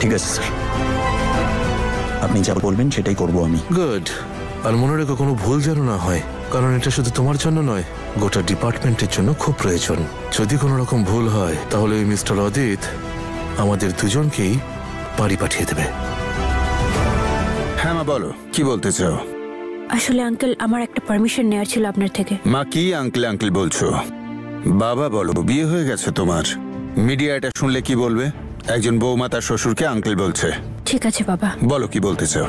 ঠিক আছে স্যার, আপনি যা বলবেন সেটাই করব আমি। গুড। আর মনে রেখো, কোনো ভুল যেন না হয়, কারণ এটা শুধু তোমার জন্য নয়, গোটা ডিপার্টমেন্টের জন্য খুব প্রয়োজন। যদি কোনো রকম ভুল হয় তাহলে ওই মিস্টার অদিত আমাদের দুজনকেই বাড়ি পাঠিয়ে দেবে। হ্যাঁ মা, বলো কি বলতে চাও? আসলে আঙ্কেল, আমার একটা পারমিশন নেওয়ার ছিল আপনার থেকে। মা, কি আঙ্কেল আঙ্কেল বলছো? বাবা বলো, বিয়ে হয়ে গেছে তোমার। মিডিয়া এটা শুনলে কি বলবে? একজন বৌমা তার শ্বশুরকে আঙ্কেল বলছে। ঠিক আছে বাবা, বলো কি বলতে চাও।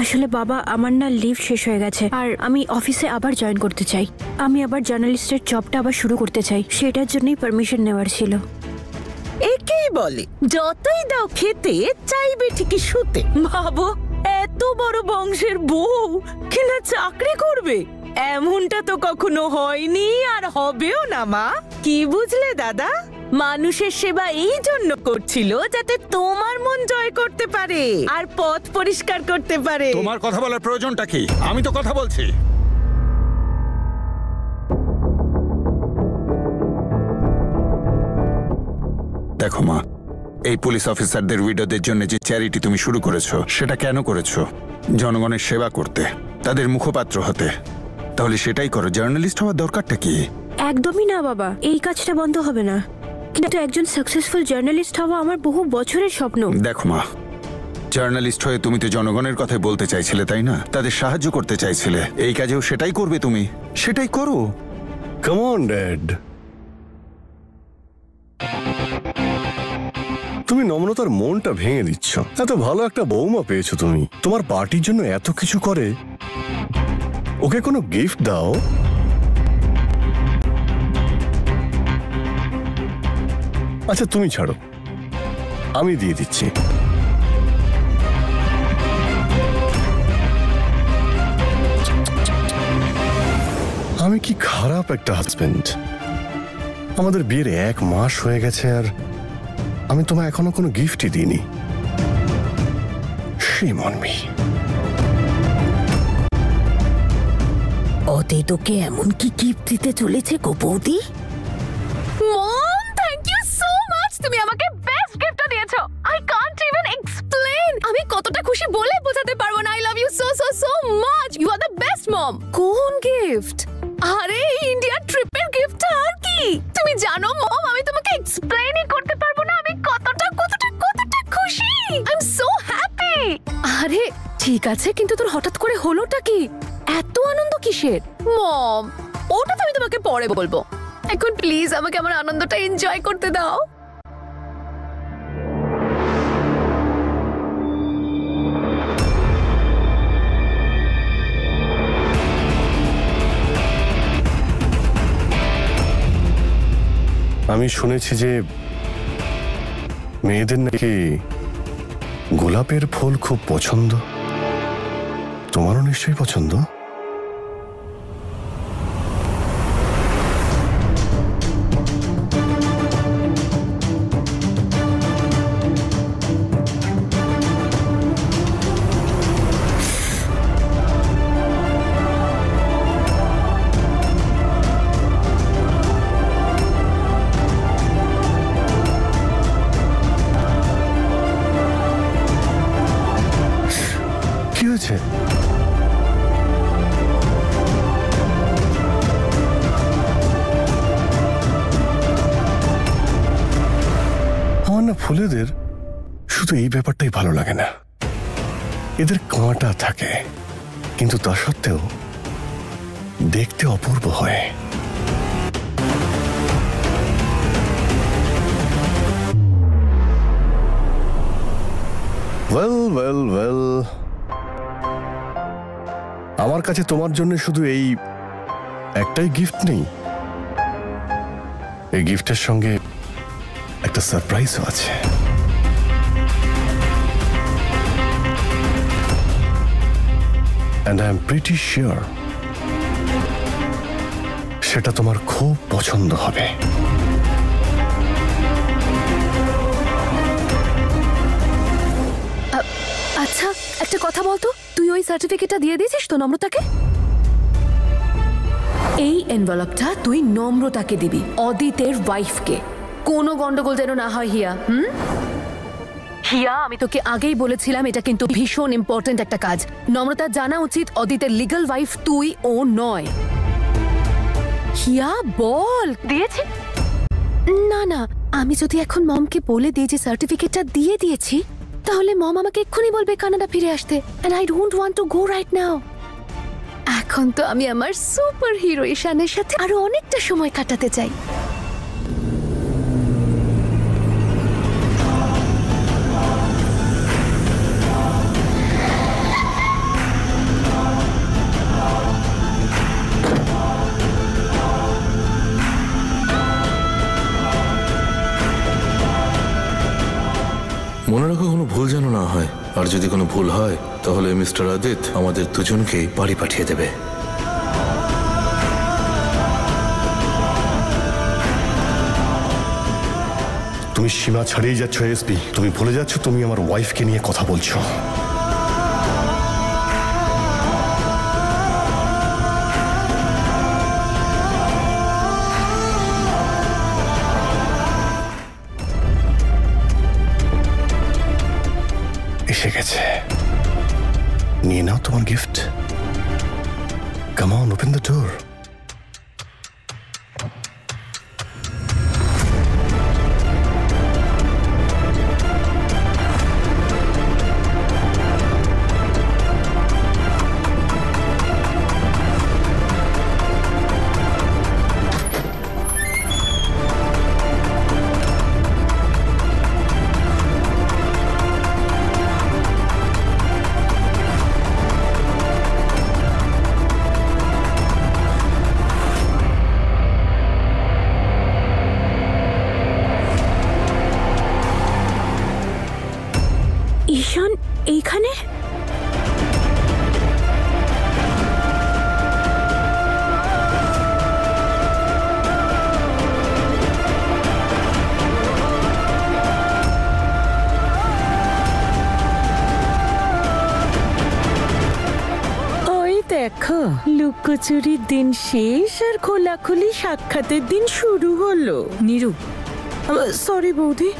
আসলে বাবা, আমার না লিভ শেষ হয়ে গেছে, আর আমি অফিসে আবার জয়েন করতে চাই। আমি আবার জার্নালিস্টের জবটা আবার শুরু করতে চাই, সেটার জন্যই পারমিশন নেওয়ার ছিল। একেই বলে যতই দাও খেতে, চাইবে ঠিকই শুতে। ভাবো, এত বড় বংশের বউ কিনা চাকরি করবে, এমনটা তো কখনো হয়নি, আর হবেও না। মা, কি বুঝলে দাদা? মানুষের সেবা এই জন্য করছিল যাতে তোমার মন জয় করতে পারে আর পথ পরিষ্কার করতে পারে। তোমার কথা বলার প্রয়োজনটা কি? আমি তো কথা বলছি। দেখো মা, এই পুলিশ অফিসারদের উইডোদের জন্য যে চ্যারিটি তুমি শুরু করেছো, সেটা কেন করেছো? জনগণের সেবা করতে, তাদের মুখপাত্র হতে। তাহলে সেটাই করো। জার্নালিস্ট হওয়ার দরকারটা কি? একদমই না বাবা, এই কাজটা বন্ধ হবে না। কিন্তু একজন সাকসেসফুল জার্নালিস্ট হওয়া আমার বহু বছরের স্বপ্ন। দেখো মা, জার্নালিস্ট হয়ে তুমি তো জনগণের কথাই বলতে চাইছিলে, তাই না? তাদের সাহায্য করতে চাইছিলে। এই কাজেও সেটাই করবে তুমি, সেটাই করো। কাম অন ড্যাড, তুমি নম্রতার মনটা ভেঙে দিচ্ছ। এত ভালো একটা বৌমা পেয়েছো তুমি, তোমার পার্টির জন্য এত কিছু করে, ওকে কোনো গিফট দাও। আচ্ছা তুমি ছাড়ো, আমি দিয়ে দিচ্ছি। আমি কি খারাপ একটা হাজবেন্ড? আমাদের বিয়ের 1 মাস হয়ে গেছে আর আমি তোমায় এখনো কোনো গিফটই দিইনি। Shame on me. ওতে তোকে এমন কি গিফট দিতে চলেছে গো বৌদি? Mom, thank you so much. তুমি আমাকে বেস্ট গিফটটা দিয়েছো। I can't even explain. আমি কতটা খুশি বলে বোঝাতে পারবো না। I love you so so so much. You are the best mom. কোন গিফট? আরে ইন্ডিয়া ট্রিপের গিফটটা। আর কি তুমি জানো মম, আমি তোমাকে এক্সপ্লেনই করতে পারবো না আমি কতটা কতটা কতটা খুশি। I am so happy. আরে ঠিক আছে, কিন্তু তোর হঠাৎ করে হলোটা কি? এত আনন্দ কিসের? মম, ওটা তো আমি তোমাকে পরে বলবো। এখন প্লিজ আমাকে আমার আনন্দটা এনজয় করতে দাও। আমি শুনেছি যে মেয়েদের নাকি গোলাপের ফুল খুব পছন্দ। তোমারও নিশ্চয়ই পছন্দ। কি হয়েছে? আমার না ফুলেদের শুধু এই ব্যাপারটাই ভালো লাগে না, এদের কাঁটা থাকে কিন্তু তা সত্ত্বেও দেখতে অপূর্ব হয়। ওয়েল ওয়েল ওয়েল, আমার কাছে তোমার জন্য শুধু এই একটাই গিফট নেই, এই গিফটের সঙ্গে একটা সারপ্রাইজও আছে। And I am pretty sure সেটা তোমার খুব পছন্দ হবে। আচ্ছা একটা কথা বলতো, তুই ওই সার্টিফিকেটটা দিয়ে দিয়েছিস তো নম্রতাকে? এই এনভেলপটা তুই নম্রতাকে দিবি, অদিতের ওয়াইফকে। কোনো গন্ডগোল যেন না হয় হিয়া। হিয়া, আমি তোকে আগেই বলেছিলাম এটা কিন্তু ভীষণ ইম্পর্টেন্ট একটা কাজ। নম্রতার জানা উচিত অদিতের লিগ্যাল ওয়াইফ তুই, ও নয়। হিয়া বল, দিয়েছি? না না, আমি যদি এখন মমকে বলে দিই যে সার্টিফিকেটটা দিয়ে দিয়েছি, তাহলে মম আমাকে এক্ষুনি বলবে কানাডা ফিরে আসতে। and I don't want to go right now. এখন তো আমি আমার সুপার হিরো ঈশানের সাথে আরো অনেকটা সময় কাটাতে চাই। মনে রাখো কোনো ভুল যেন না হয়, আর যদি কোনো ভুল হয় তাহলে মিস্টার আদিত আমাদের দুজনকেই বাড়ি পাঠিয়ে দেবে। তুমি সীমা ছাড়িয়ে যাচ্ছ এসপি, তুমি ভুলে যাচ্ছ তুমি আমার ওয়াইফকে নিয়ে কথা বলছো। এসে গেছে, নিয়ে নাও তোমার gift. Come on, open the door. এইখানে? দেখো, লুকোচুরির দিন শেষ আর খোলাখুলি সাক্ষাতের দিন শুরু হলো। নীরু, সরি বৌদি।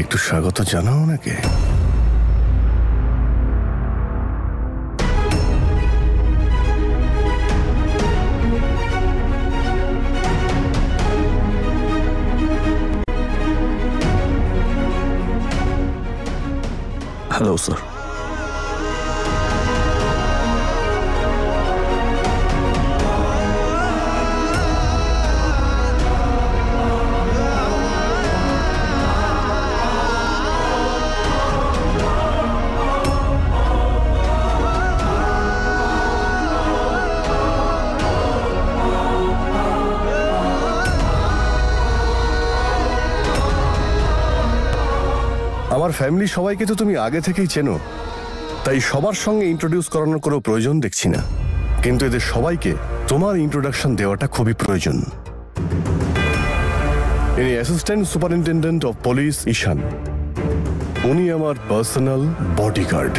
একটু স্বাগত জানাও ওনাকে। Hello sir. আমার ফ্যামিলি সবাইকে তো তুমি আগে থেকেই চেনো, তাই সবার সঙ্গে ইন্ট্রোডিউস করানোর কোনো প্রয়োজন দেখছি না, কিন্তু এদের সবাইকে তোমার ইন্ট্রোডাকশন দেওয়াটা খুবই প্রয়োজন। ইনি অ্যাসিস্ট্যান্ট সুপারিনটেন্ডেন্ট অফ পুলিশ ঈশান। উনি আমার পার্সোনাল বডিগার্ড।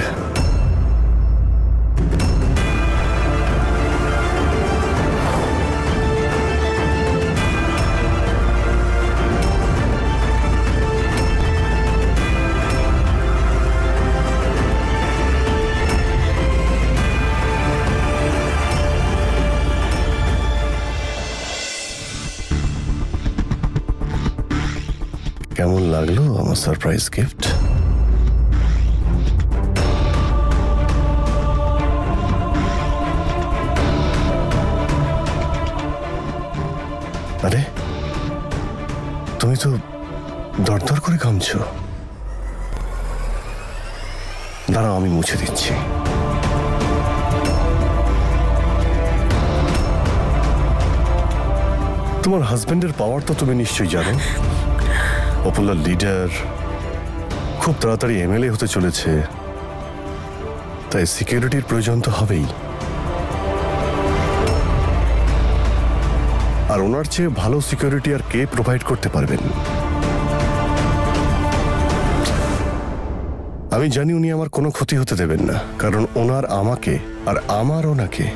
কেমন লাগলো আমার সারপ্রাইজ গিফট? আরে তুমি তো দরদর করে ঘামছো। দাঁড়াও, আমি মুছে দিচ্ছি। তোমার হাজবেন্ডের পাওয়ার তো তুমি নিশ্চয়ই জানো। পপুলার লিডার, খুব তাড়াতাড়ি এমএলএ হতে চলেছে, তাই সিকিউরিটির প্রয়োজন তো হবেই। আর ওনার চেয়ে ভালো সিকিউরিটি আর কে প্রোভাইড করতে পারবেন? আমি জানি উনি আমার কোনো ক্ষতি হতে দেবেন না, কারণ ওনার আমাকে আর আমার ওনাকে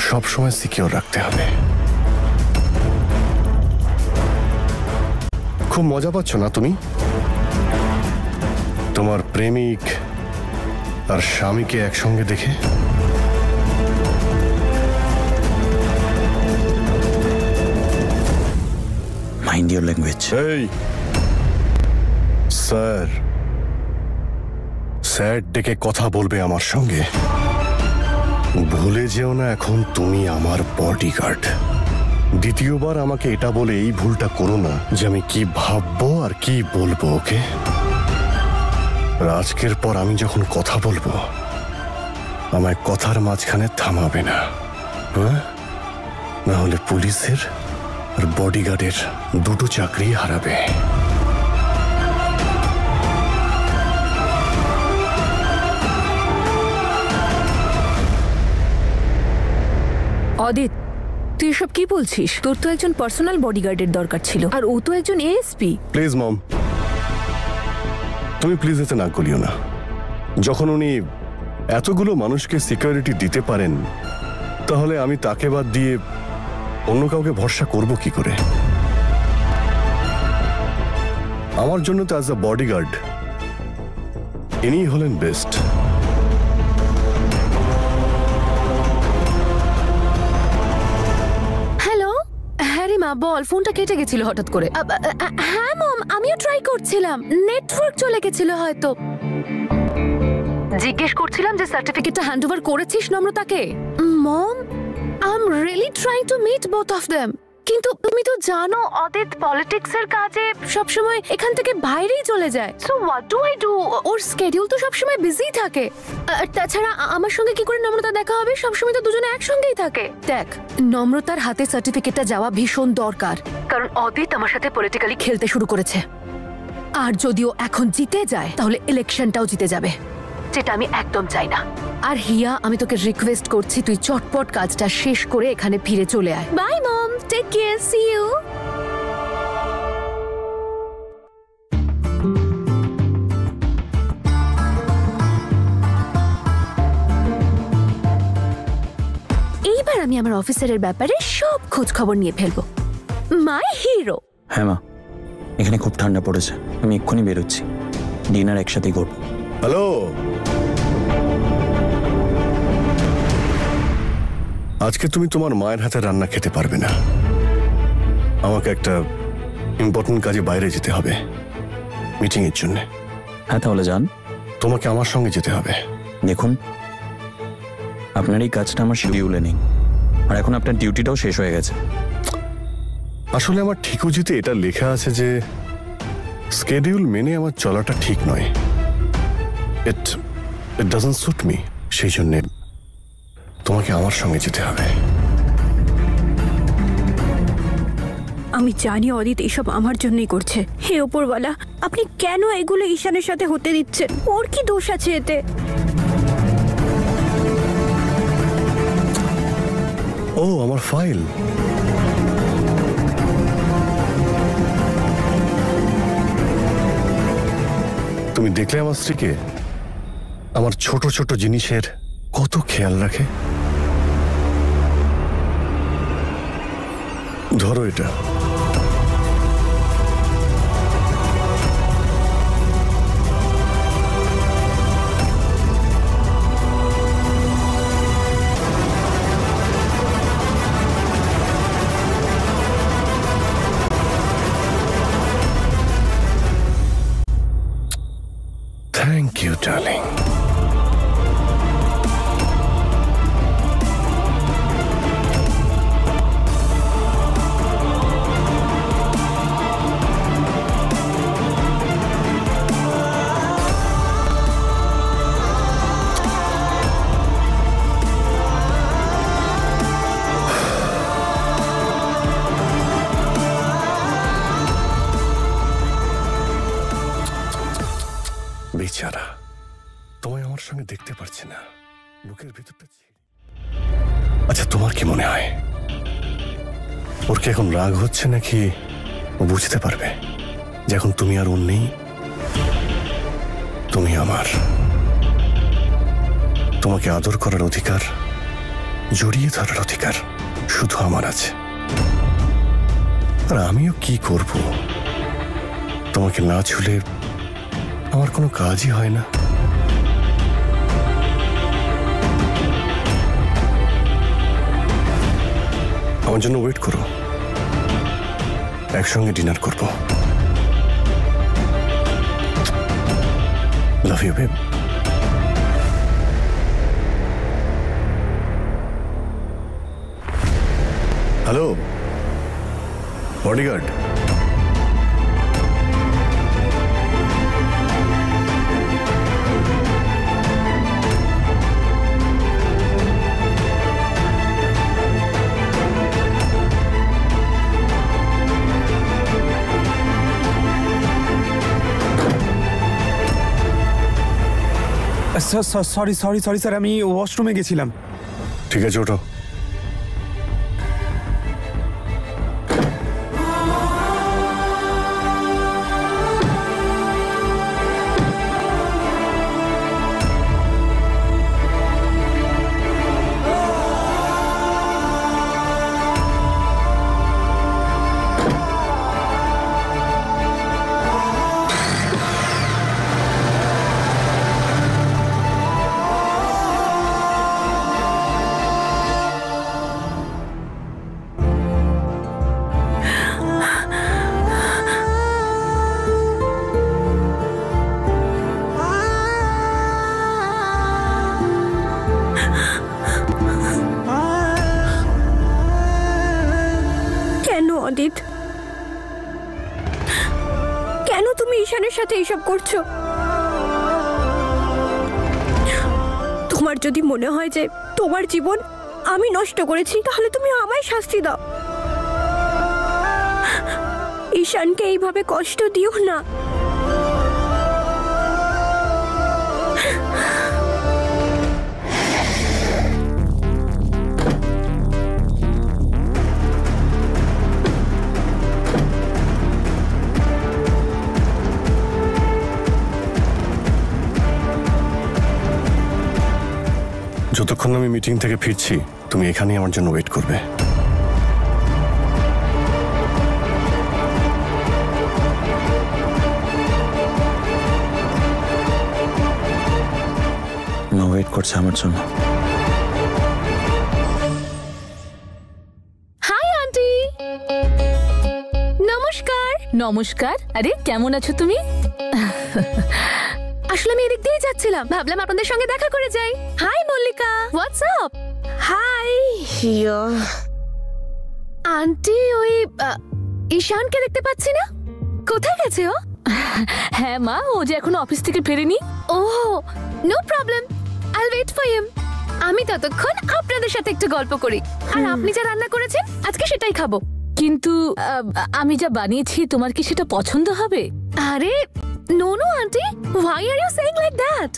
সবসময় সিকিউর রাখতে হবে। খুব মজা পাচ্ছ না তুমি তোমার প্রেমিক আর স্বামীকে একসঙ্গে দেখে? Mind your language. এই স্যার, স্যার ডেকে কথা বলবে আমার সঙ্গে। ভুলে যেও না এখন তুমি আমার বডিগার্ড। দ্বিতীয়বার আমাকে এটা বলে এই ভুলটা করো না যে আমি কি ভাববো আর কি বলবো, ওকে? আজকের পর আমি যখন কথা বলবো আমায় কথার মাঝখানে থামাবে না, হ্যাঁ? না হলে পুলিশের আর বডিগার্ডের দুটো চাকরি হারাবে। অদিত, তুই এসব কি বলছিস? তোর তো একজন পার্সোনাল বডিগার্ডের দরকার ছিল, আর ও তো একজন এএসপি। প্লিজ মম, তুমি প্লিজ এতে নাক গলিও না। যখন উনি এতগুলো মানুষকে সিকিউরিটি দিতে পারেন, তাহলে আমি তাকে বাদ দিয়ে অন্য কাউকে ভরসা করব কি করে? আমার জন্য তো অ্যাজ আ বডিগার্ড ইনিই হলেন বেস্ট। মা বল, ফোনটা কেটে গেছিল হঠাৎ করে। হ্যাঁ মম, আমিও ট্রাই করছিলাম, নেটওয়ার্ক চলে গেছিল হয়তো। জিজ্ঞেস করছিলাম যে সার্টিফিকেটটা হ্যান্ড ওভার করেছিস নম্রতাকে। Mom, I am really trying to meet both of them, কিন্তু তুমি তো জানো অদিত পলিটিক্সের কাজে সবসময় এখান থেকে বাইরেই চলে যায়। So what do I do? Or schedule তো সবসময় বিজি থাকে। তাছাড়া আমার সঙ্গে কি করে নম্রতা দেখা হবে? সবসময় তো দুজনে একসঙ্গেই থাকে। দেখ, নম্রতার হাতে সার্টিফিকেটটা যাওয়া ভীষণ দরকার, কারণ অদিত আমার সাথে পলিটিক্যালি খেলতে শুরু করেছে। আর যদিও এখন জিতে যায় তাহলে ইলেকশনটাও জিতে যাবে, যেটা আমি একদম চাই না। আর হিয়া, আমি তোকে রিকোয়েস্ট করছি তুই চটপট কাজটা শেষ করে এখানে ফিরে চলে আয়। Bye mom, take care, see you. এইবার আমি আমার অফিসারের ব্যাপারে সব খোঁজ খবর নিয়ে ফেলবো। মাই হিরো। হ্যাঁ মা, এখানে খুব ঠান্ডা পড়েছে, আমি এক্ষুনি বেরোচ্ছি। ডিনার একসাথেই করবো। হ্যালো, আজকে তুমি তোমার মায়ের হাতে রান্না খেতে পারবে না। আমাকে একটা ইম্পর্টেন্ট কাজে বাইরে যেতে হবে, মিটিং এর জন্য। হ্যাঁ, তাহলে যান। তোমাকে আমার সঙ্গে যেতে হবে। দেখুন, আপনার এই কাজটা আমার শিডিউলে নেই, আর এখন আপনার ডিউটিটাও শেষ হয়ে গেছে। আসলে আমার ঠিকুজিতে এটা লেখা আছে যে স্কেডিউল মেনে আমার চলাটা ঠিক নয়। It doesn't suit me. সেই জন্যে তোমাকে আমার সঙ্গে যেতে হবে। আমি জানি অদিত এসব আমার জন্যই করছে। হে ওপরওয়ালা, আপনি কেন এগুলো ঈশানের সাথে হতে দিচ্ছেন? ওর কি দোষ আছে এতে? ও, আমার ফাইল। তুমি দেখলে আমার স্ত্রীকে আমার ছোট ছোট জিনিসের কত খেয়াল রাখে। ধরো এটা। Thank you darling. বেচারা, তোমায় আমার সঙ্গে দেখতে পারছি না, বুকের ভিতরটা। আচ্ছা, তোমার কি মনে হয় ওর কি এখন রাগ হচ্ছে, নাকি ও বুঝতে পারবে যে এখন তুমি আর ওর নেই? তুমি আমার। তোমাকে আদর করার অধিকার, জড়িয়ে ধরার অধিকার শুধু আমার আছে। আর আমিও কি করব? তোমাকে না ছুলে আমার কোনো কাজই হয় না। আমার জন্য ওয়েট করো, একসঙ্গে ডিনার করব। Love you babe. Hello bodyguard, sorry sir, আমি ওয়াশরুমে গেছিলাম। ঠিক আছে, ওঠো। তুমি ঈশানের সাথে এইসব করছো? তোমার যদি মনে হয় যে তোমার জীবন আমি নষ্ট করেছি, তাহলে তুমি আমায় শাস্তি দাও। ঈশানকে এইভাবে কষ্ট দিও না। যতক্ষণ আমি মিটিং থেকে ফিরছি তুমি এখানেই আমার জন্য ওয়েট করবে। মা ওয়েট করছে আমার জন্য। Hi aunty. নমস্কার। নমস্কার। আরে কেমন আছো তুমি? আসলে আমি এদিক দিয়ে যাচ্ছিলাম, ভাবলাম আপনাদের সঙ্গে দেখা করে যাই। Hi Mallika, what's up? Hi. Aunty, ওই ঈশানকে দেখতে পাচ্ছি না, কোথায় গেছে ও? হ্যাঁ মা, ও যে এখনো অফিস থেকে ফেরেনি। ওহ, নো প্রবলেম, আইল ওয়েট ফর হিম। আমি ততক্ষণ আপনাদের সাথে একটু গল্প করি। আর আপনি যা রান্না করেছেন আজকে সেটাই খাবো। কিন্তু আমি যা বানিয়েছি তোমার কি সেটা পছন্দ হবে? আরে no no aunty, why are you saying like that?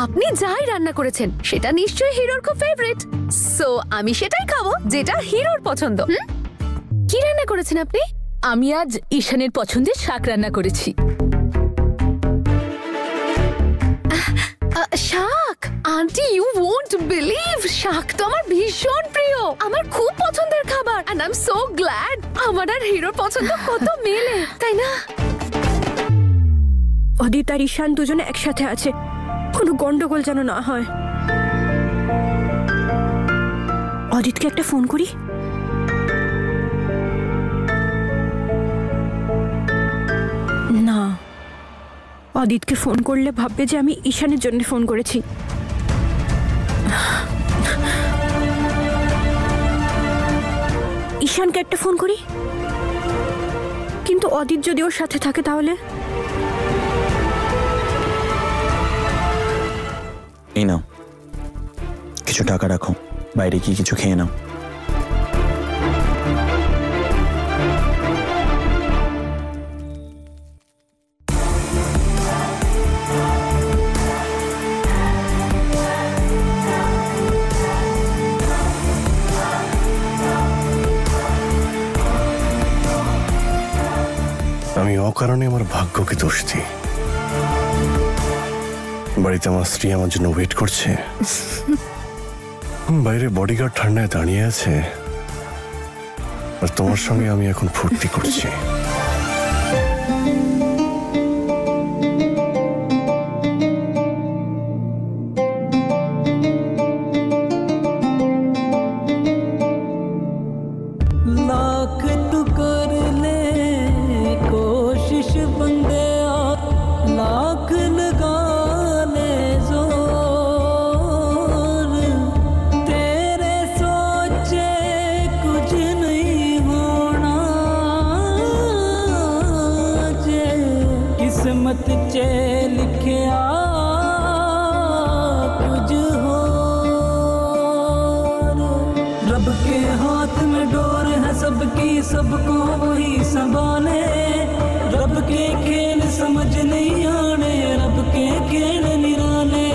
আপনি যাই রান্না করেছেন সেটা নিশ্চয়ই হিরোর খুব ফেভারিট, সো আমি সেটাই খাবো যেটা হিরোর পছন্দ। কি রান্না করেছেন আপনি? আমি আজ ঈশানের পছন্দের শাক রান্না করেছি। শাক? আন্টি, ইউ ওয়ন্ট বিলিভ, শাক তো আমার ভীষণ প্রিয়, আমার খুব পছন্দের খাবার। And I am so glad আমার আর হিরোর পছন্দ কত মেলে, তাই না? অদিত আর ঈশান দুজনে একসাথে আছে, কোনো গন্ডগোল যেন না হয়। অদিতকে একটা ফোন করি। না, অদিতকে ফোন করলে ভাববে যে আমি ঈশানের জন্য ফোন করেছি। ঈশানকে একটা ফোন করি, কিন্তু অদিত যদি ওর সাথে থাকে তাহলে? এই নাও কিছু টাকা রাখো, বাইরে গিয়ে কিছু খেয়ে নাও। আমি অকারণে আমার ভাগ্যকে দোষ দিই। বাড়িতে আমার স্ত্রী আমার জন্য ওয়েট করছে, বাইরে বডিগার্ড ঠান্ডায় দাঁড়িয়ে আছে, আর তোমার সঙ্গে আমি এখন ফুর্তি করছি। लाख तू कर ले कोशिश बंदे, लाख लगा ले जोर, तेरे सोचे कुछ नहीं होना, जे किस्मत चे लिखिया कुछ हो। रब के हाथ में डोर है सबकी, सबको वही संभाले, रब के खेल समझ नहीं आने, रब के खेल निराले।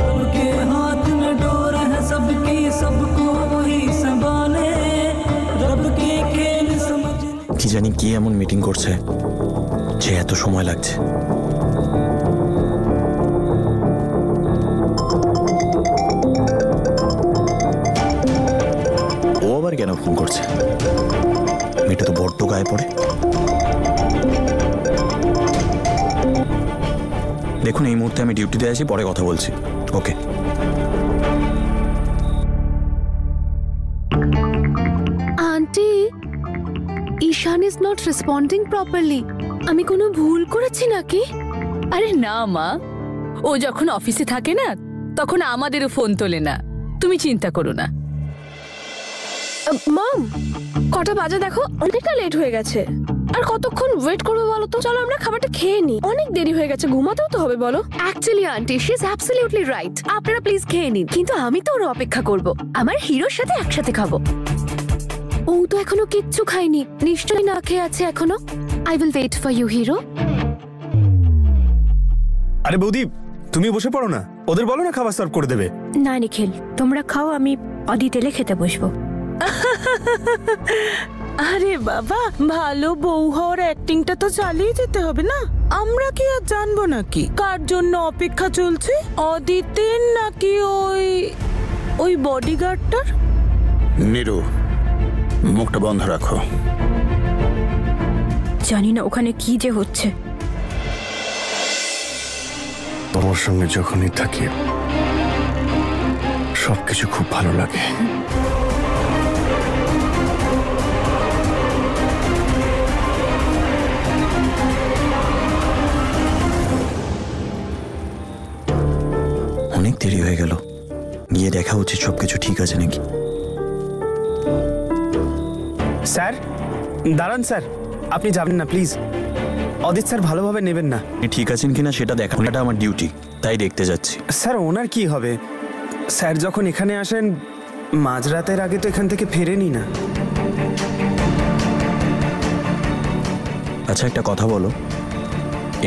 रब के हाथ में डोर है सबकी, सबको वही संभाले, रब के खेल समझ। কি জানি কি এমন মিটিং করছে যে এত সময় লাগছে। ও আবার কেন ফোন করছে? মেয়েটা তো বড্ড গায়ে পড়ে। দেখুন এই মুহূর্তে আমি ডিউটিতে আছি, পরে কথা বলছি। Okay. Aunty, Ishaan is not responding properly. আমি কোনো ভুল করেছি নাকি? আরে না মা, ও যখন অফিসে থাকে না তখন আমাদেরও ফোন তোলে না, তুমি চিন্তা করো না। মম, কটা বাজে দেখো, অনেকটা লেট হয়ে গেছে। আর কতক্ষণ ওয়েট করবে বলো তো? চলো আমরা খাবারটা খেয়ে নিই, অনেক দেরি হয়ে গেছে, ঘুমাতেও তো হবে বলো। Actually aunty she is absolutely right, আপনারা প্লিজ খেয়ে নিন, কিন্তু আমি তো ওর অপেক্ষা করব, আমার হিরোর সাথে একসাথে খাবো। ও তো এখনো কিচ্ছু খায়নি, নিশ্চয়ই না খেয়ে আছে এখনো। I will wait for you hero. আরে বৌদি, তুমি বসে পড়ো না, ওদের বলো না খাবার সার্ভ করে দেবে। না নিখিল, তোমরা খাও, আমি অদিত এলে খেতে বসবো। আরে বাবা, ভালো বউ হওয়ার অ্যাক্টিংটা তো চালিয়ে যেতে হবে না? আমরা কি আর জানবো নাকি কার জন্য অপেক্ষা চলছে? অদিতের নাকি ওই বডিগার্ডটার? নিরু, মুখটা বন্ধ রাখো। জানি না ওখানে কি যে হচ্ছে। তোমার সঙ্গে যখনই থাকি সবকিছু খুব ভালো লাগে। অনেক দেরি হয়ে গেল, গিয়ে দেখা উচিত সবকিছু ঠিক আছে নাকি। স্যার দাঁড়ান স্যার, আপনি যাবেন না প্লিজ, অদিত স্যার ভালোভাবে নেবেন না। আপনি ঠিক আছেন কিনা সেটা দেখাটা আমার ডিউটি, তাই দেখতে যাচ্ছি। স্যার ওনার কি হবে? স্যার যখন এখানে আসেন মাঝরাতের আগে তো এখান থেকে ফেরেনি না। আচ্ছা একটা কথা বলো,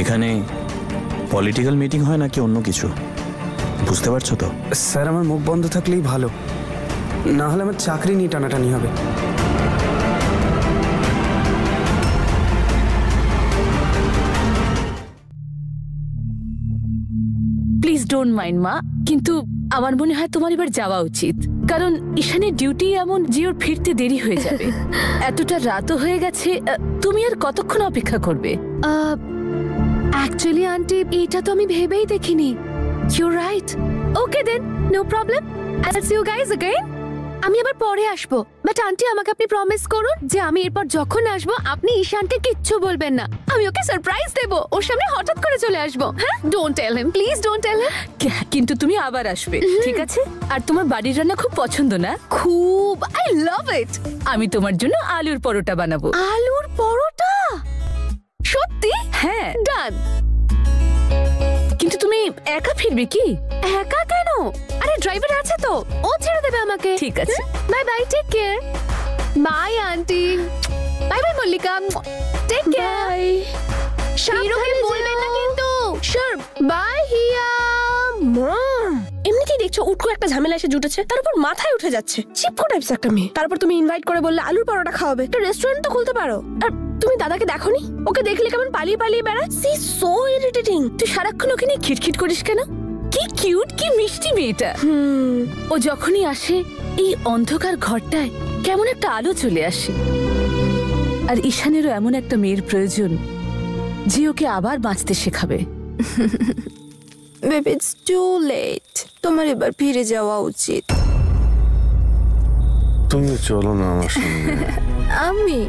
এখানে পলিটিক্যাল মিটিং হয় নাকি অন্য কিছু, বুঝতে পারছো তো? স্যার আমার মুখ বন্ধ থাকলেই ভালো, না হলে আমার চাকরি নিয়ে টানাটানি হবে। প্লিজ ডোন্ট মাইন্ড মা, কিন্তু আমার মনে হয় তোমার এবার যাওয়া উচিত, কারণ ঈশানের ডিউটি এমন যে ওর ফিরতে দেরি হয়ে যাবে। এতটা রাতও হয়ে গেছে, তুমি আর কতক্ষণ অপেক্ষা করবে? অ্যাকচুয়ালি আন্টি এটা তো আমি ভেবেই দেখিনি। You're right. Okay then, no problem, I'll see you guys again. আমি আবার পরে আসবো, বাট আন্টি আমাকে আপনি প্রমিস করুন যে আমি এরপর যখন আসবো আপনি ঈশানকে কিচ্ছু বলবেন না, আমি ওকে সারপ্রাইজ দেব, ওর সামনে হঠাৎ করে চলে আসবো। হ্যাঁ, don't tell him, please don't tell him. কিন্তু তুমি আবার আসবে, ঠিক আছে? আর তোমার বাড়ির রান্না খুব পছন্দ না? খুব, আই লাভ ইট। আমি তোমার জন্য আলুর পরোটা বানাবো। আলুর পরোটা? সত্যি? হ্যাঁ, ডান। কিন্তু তুমি একা ফিরবে কি? একা কেন? আরে ড্রাইভার আছে তো, ও ছেড়ে দেবে আমাকে। ঠিক আছে, bye bye, take care. Bye aunty. Bye bye Mallika, take care. হিরোকে বলবেন না কিন্তু। শিওর। বাই হিয়া। মম, এমনিতেই দেখছো উটকো একটা ঝামেলা এসে জুটেছে, তার উপর মাথায় উঠে যাচ্ছে। চিপকো টাইপস একটা মেয়ে, তারপর তুমি ইনভাইট করে বললে আলুর পরোটা খাওয়াবে। একটা রেস্টুরেন্ট তো খুলতে পারো। আর তুমি দাদাকে দেখোনি? ওকে দেখলে কেমন পালিয়ে পালিয়ে বেড়ায়। See so irritating. তুই সারাক্ষণ ওকে নিয়ে খিটখিট করিস কেন? কি কিউট, কি মিষ্টি মেয়েটা। ও যখনই আসে এই অন্ধকার ঘরটায় কেমন একটা আলো চলে আসে। আর ঈশানেরও এমন একটা মেয়ের প্রয়োজন যে ওকে আবার বাঁচতে শেখাবে। বেবি ইটস টু লেট, তোমার এবার ফিরে যাওয়া উচিত। তুমি চলো না আমার সঙ্গে। আমি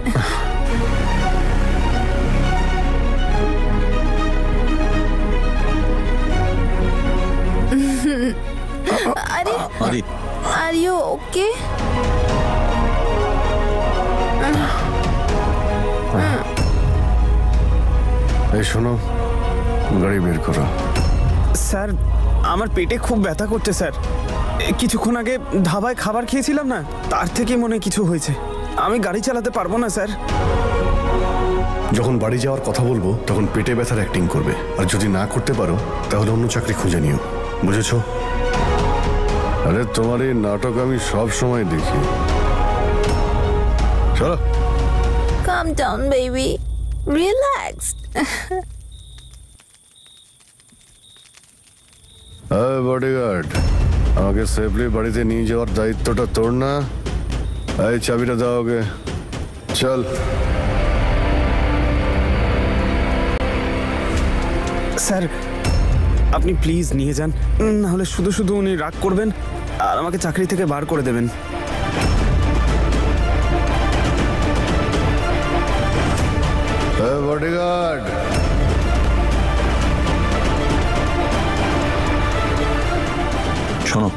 আরে অদিত, আর ইউ ওকে? এই শোনো, গাড়ি বের করো। স্যার আমার পেটে খুব ব্যথা করছে স্যার, কিছুক্ষণ আগে ধাবায় খাবার খেয়েছিলাম না, তার থেকে মনে হয় কিছু হয়েছে। আমি গাড়ি চালাতে পারবো না স্যার। যখন বাড়ি যাওয়ার কথা বলবো তখন পেটে ব্যথার অ্যাক্টিং করবে, আর যদি না করতে পারো তাহলে অন্য চাকরি খুঁজে নিও, বুঝেছো? আরে তোমার এই নাটক আমি সব সময় দেখি। চলো। কাম ডাউন বেবি, রিল্যাক্স। বডিগার্ড, আমাকে সেফলি বাড়িতে নিয়ে যাওয়ার দায়িত্বটা তোর না? এই চাবিটা দাও ওকে, চল। স্যার আপনি প্লিজ নিয়ে যান, না হলে শুধু শুধু উনি রাগ করবেন আর আমাকে চাকরি থেকে বার করে দেবেন। বডিগার্ড, শোনো,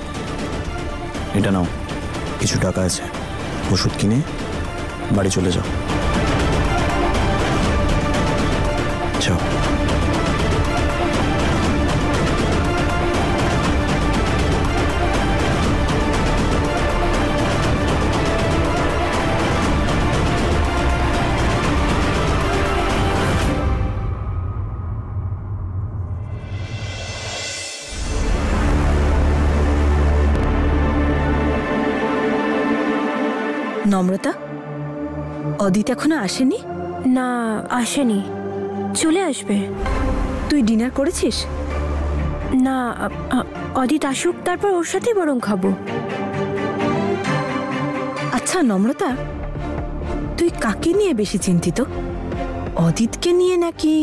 এটা নাও, কিছু টাকা আছে, ওষুধ কিনে বাড়ি চলে যাও। নম্রতা, অদিত এখনো আসেনি? না, আসেনি, চলে আসবে। তুই ডিনার করেছিস? না, অদিত আসুক, তারপর ওর সাথেই বরং খাবো। আচ্ছা নম্রতা, তুই কাকে নিয়ে বেশি চিন্তিত, অদিতকে নিয়ে নাকি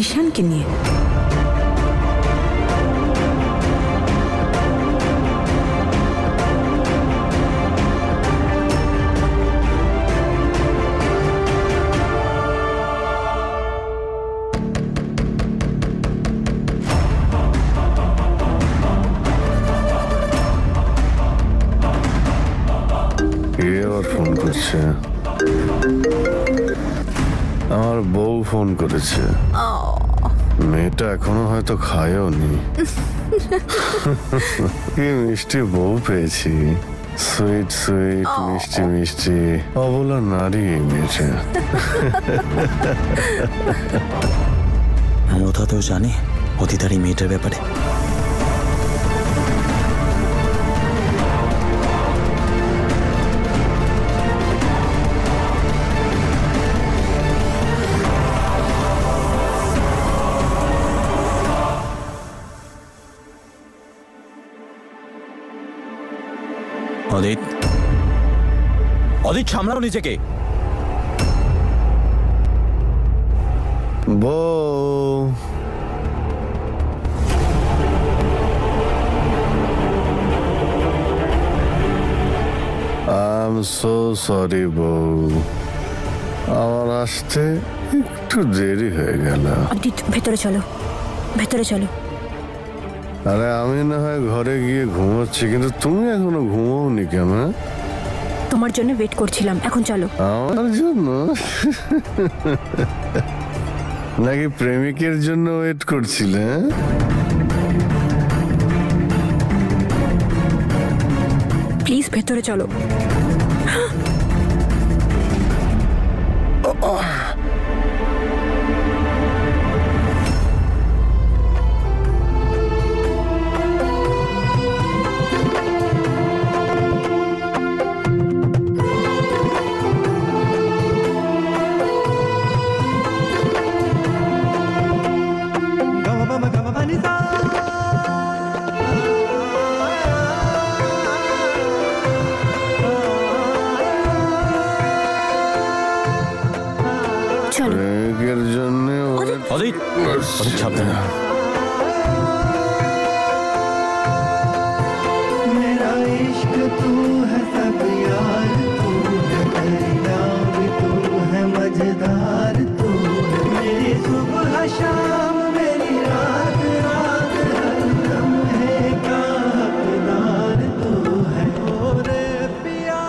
ঈশানকে নিয়ে? ফোন করছে, আমার বউ ফোন করেছে। মেয়েটা এখনো হয়তো খায়ও নি। কি মিষ্টি বউ পেয়েছি, সুইট সুইট, মিষ্টি মিষ্টি, অবলা নারী এই মেয়েটা। নম্রতা তো জানে অদিত আর এই মেয়েটার ব্যাপারে। অদিত, অদিত সামলাও নিজেকে। বউ, আই এম সো সরি বউ, আমার আসতে একটু দেরি হয়ে গেল। অদিত, ভেতরে চলো, ভেতরে চলো। আরে আমি না হয় ঘরে গিয়ে ঘুমোচ্ছি, কিন্তু তুমি এখনো ঘুমোওনি কেন? তোমার জন্য ওয়েট করছিলাম, এখন চলো। আমার জন্য নাকি প্রেমিকের জন্য ওয়েট করছিলে? প্লিজ ভেতরে চলো। প্রেমিকের জন্য অদিত, অদিত সাবধানে। मेरा इश्क तू है सब यार, तू है दरिया भी, तू है मजेदार, तू है मेरी सुबह शाम, मेरी रात रात, हर लम्हे का हकदार तू है। ओ रे पिया,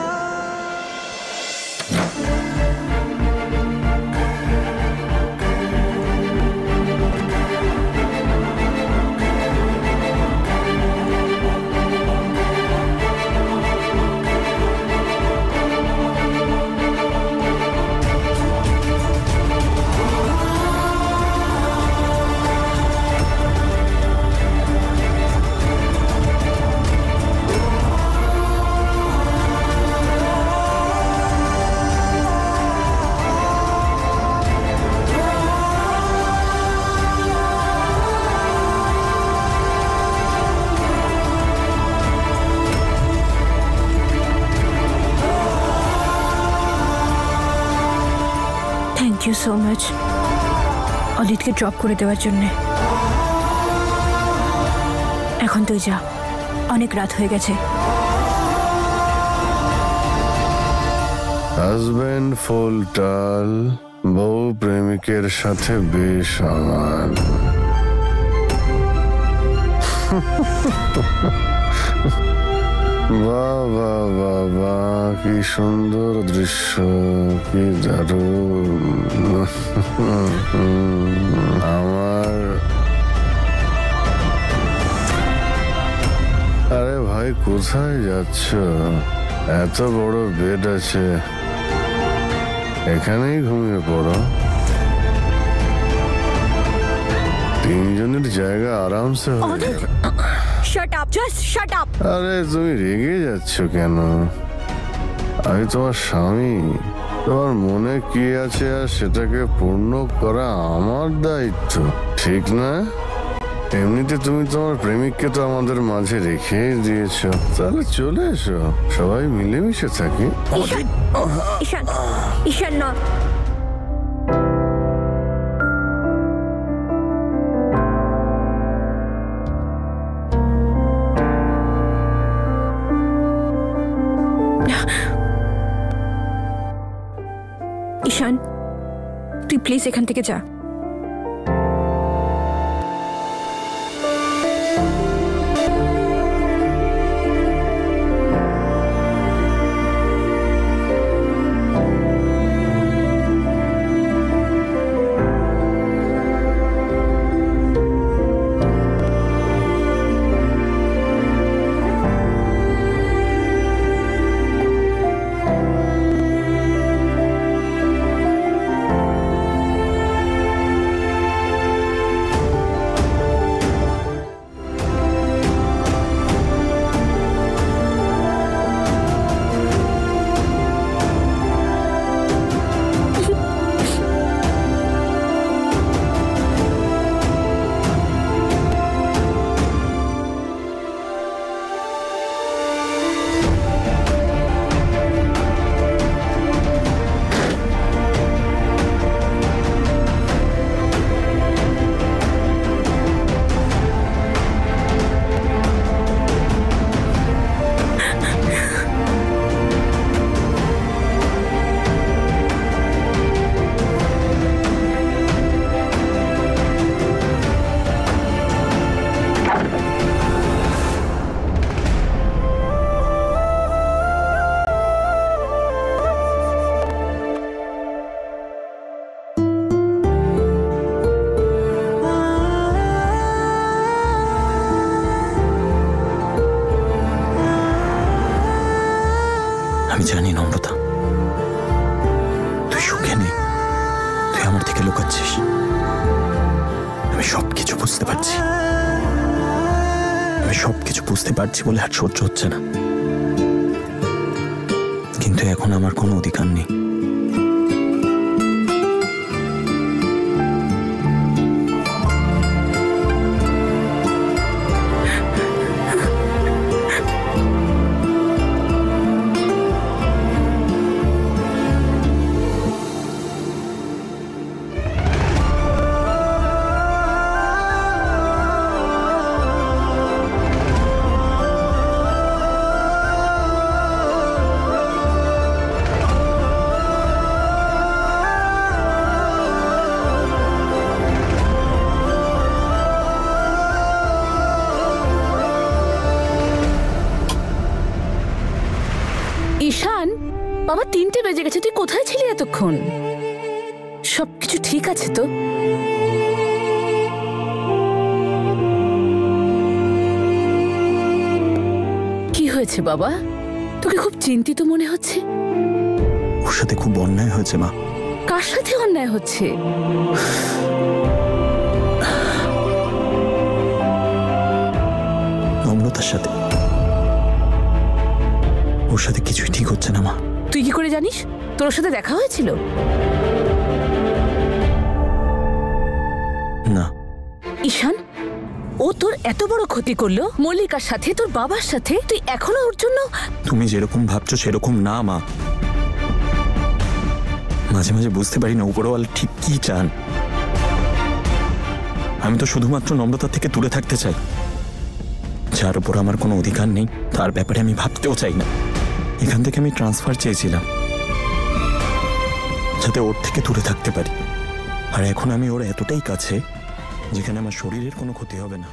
থ্যাংক ইউ সো মাচ অদিতকে ড্রপ করে দেওয়ার জন্যে। এখন তুই যা, অনেক রাত হয়ে গেছে। হাজবেন্ড ফুল টাল, বউ প্রেমিকের সাথে বেশ আমার। বাহ বাহ বাহ বাহ, কি সুন্দর দৃশ্য, কি দারুণ। আমার আরে ভাই, কোথায় যাচ্ছ? এত বড় বেড আছে, এখানেই ঘুমিয়ে পড়ো। তিনজনের জায়গা আরামসে হয়ে যাবে। Shut up, just shut up. আরে তুমি রেগে যাচ্ছ কেন? আমি তোমার স্বামী, তোমার মনে কি আছে আর সেটাকে পূর্ণ করা আমার দায়িত্ব, ঠিক না? এমনিতে তুমি তোমার প্রেমিককে তো আমাদের মাঝে রেখেই দিয়েছো, তাহলে চলে এসো, সবাই মিলেমিশে থাকি। ঈশান, ঈশান না। ঈশান, তুই প্লিজ এখান থেকে যা। আমি জানি নম্রতা, তুই সুখে নেই, তুই আমার থেকে লুকাচ্ছিস। আমি সবকিছু বুঝতে পারছি, আমি সবকিছু বুঝতে পারছি বলে আর সহ্য হচ্ছে না, কিন্তু এখন আমার কোনো অধিকার নেই। ঈশান, বাবা 3টে বেজে গেছে, তুই কোথায় ছিলি এতক্ষণ? সবকিছু ঠিক আছে তো? কি হয়েছে বাবা? তোকে খুব চিন্তিত মনে হচ্ছে। ওর সাথে খুব অন্যায় হয়েছে মা। কার সাথে অন্যায় হচ্ছে? নম্রতার সাথে। ওর সাথে কিছুই ঠিক হচ্ছে না মা। তুই কি করে জানিস? তোর সাথে দেখা হয়েছিল? না। ঈশান, ও তোর এত বড় ক্ষতি করলো, মল্লিকার সাথে, তোর বাবার সাথে, তুই এখনো ওর জন্য? তুমি যেরকম ভাবছো সেরকম না মা। মাঝে মাঝে বুঝতে পারি না উপরওয়ালা ঠিক কি চান। আমি তো শুধুমাত্র নম্রতার থেকে দূরে থাকতে চাই। যার উপর আমার কোনো অধিকার নেই তার ব্যাপারে আমি ভাবতেও চাই না। এখান থেকে আমি ট্রান্সফার চেয়েছিলাম যাতে ওর থেকে দূরে থাকতে পারি, আর এখন আমি ওর এতটাই কাছে যেখানে আমার শরীরের কোনো ক্ষতি হবে না।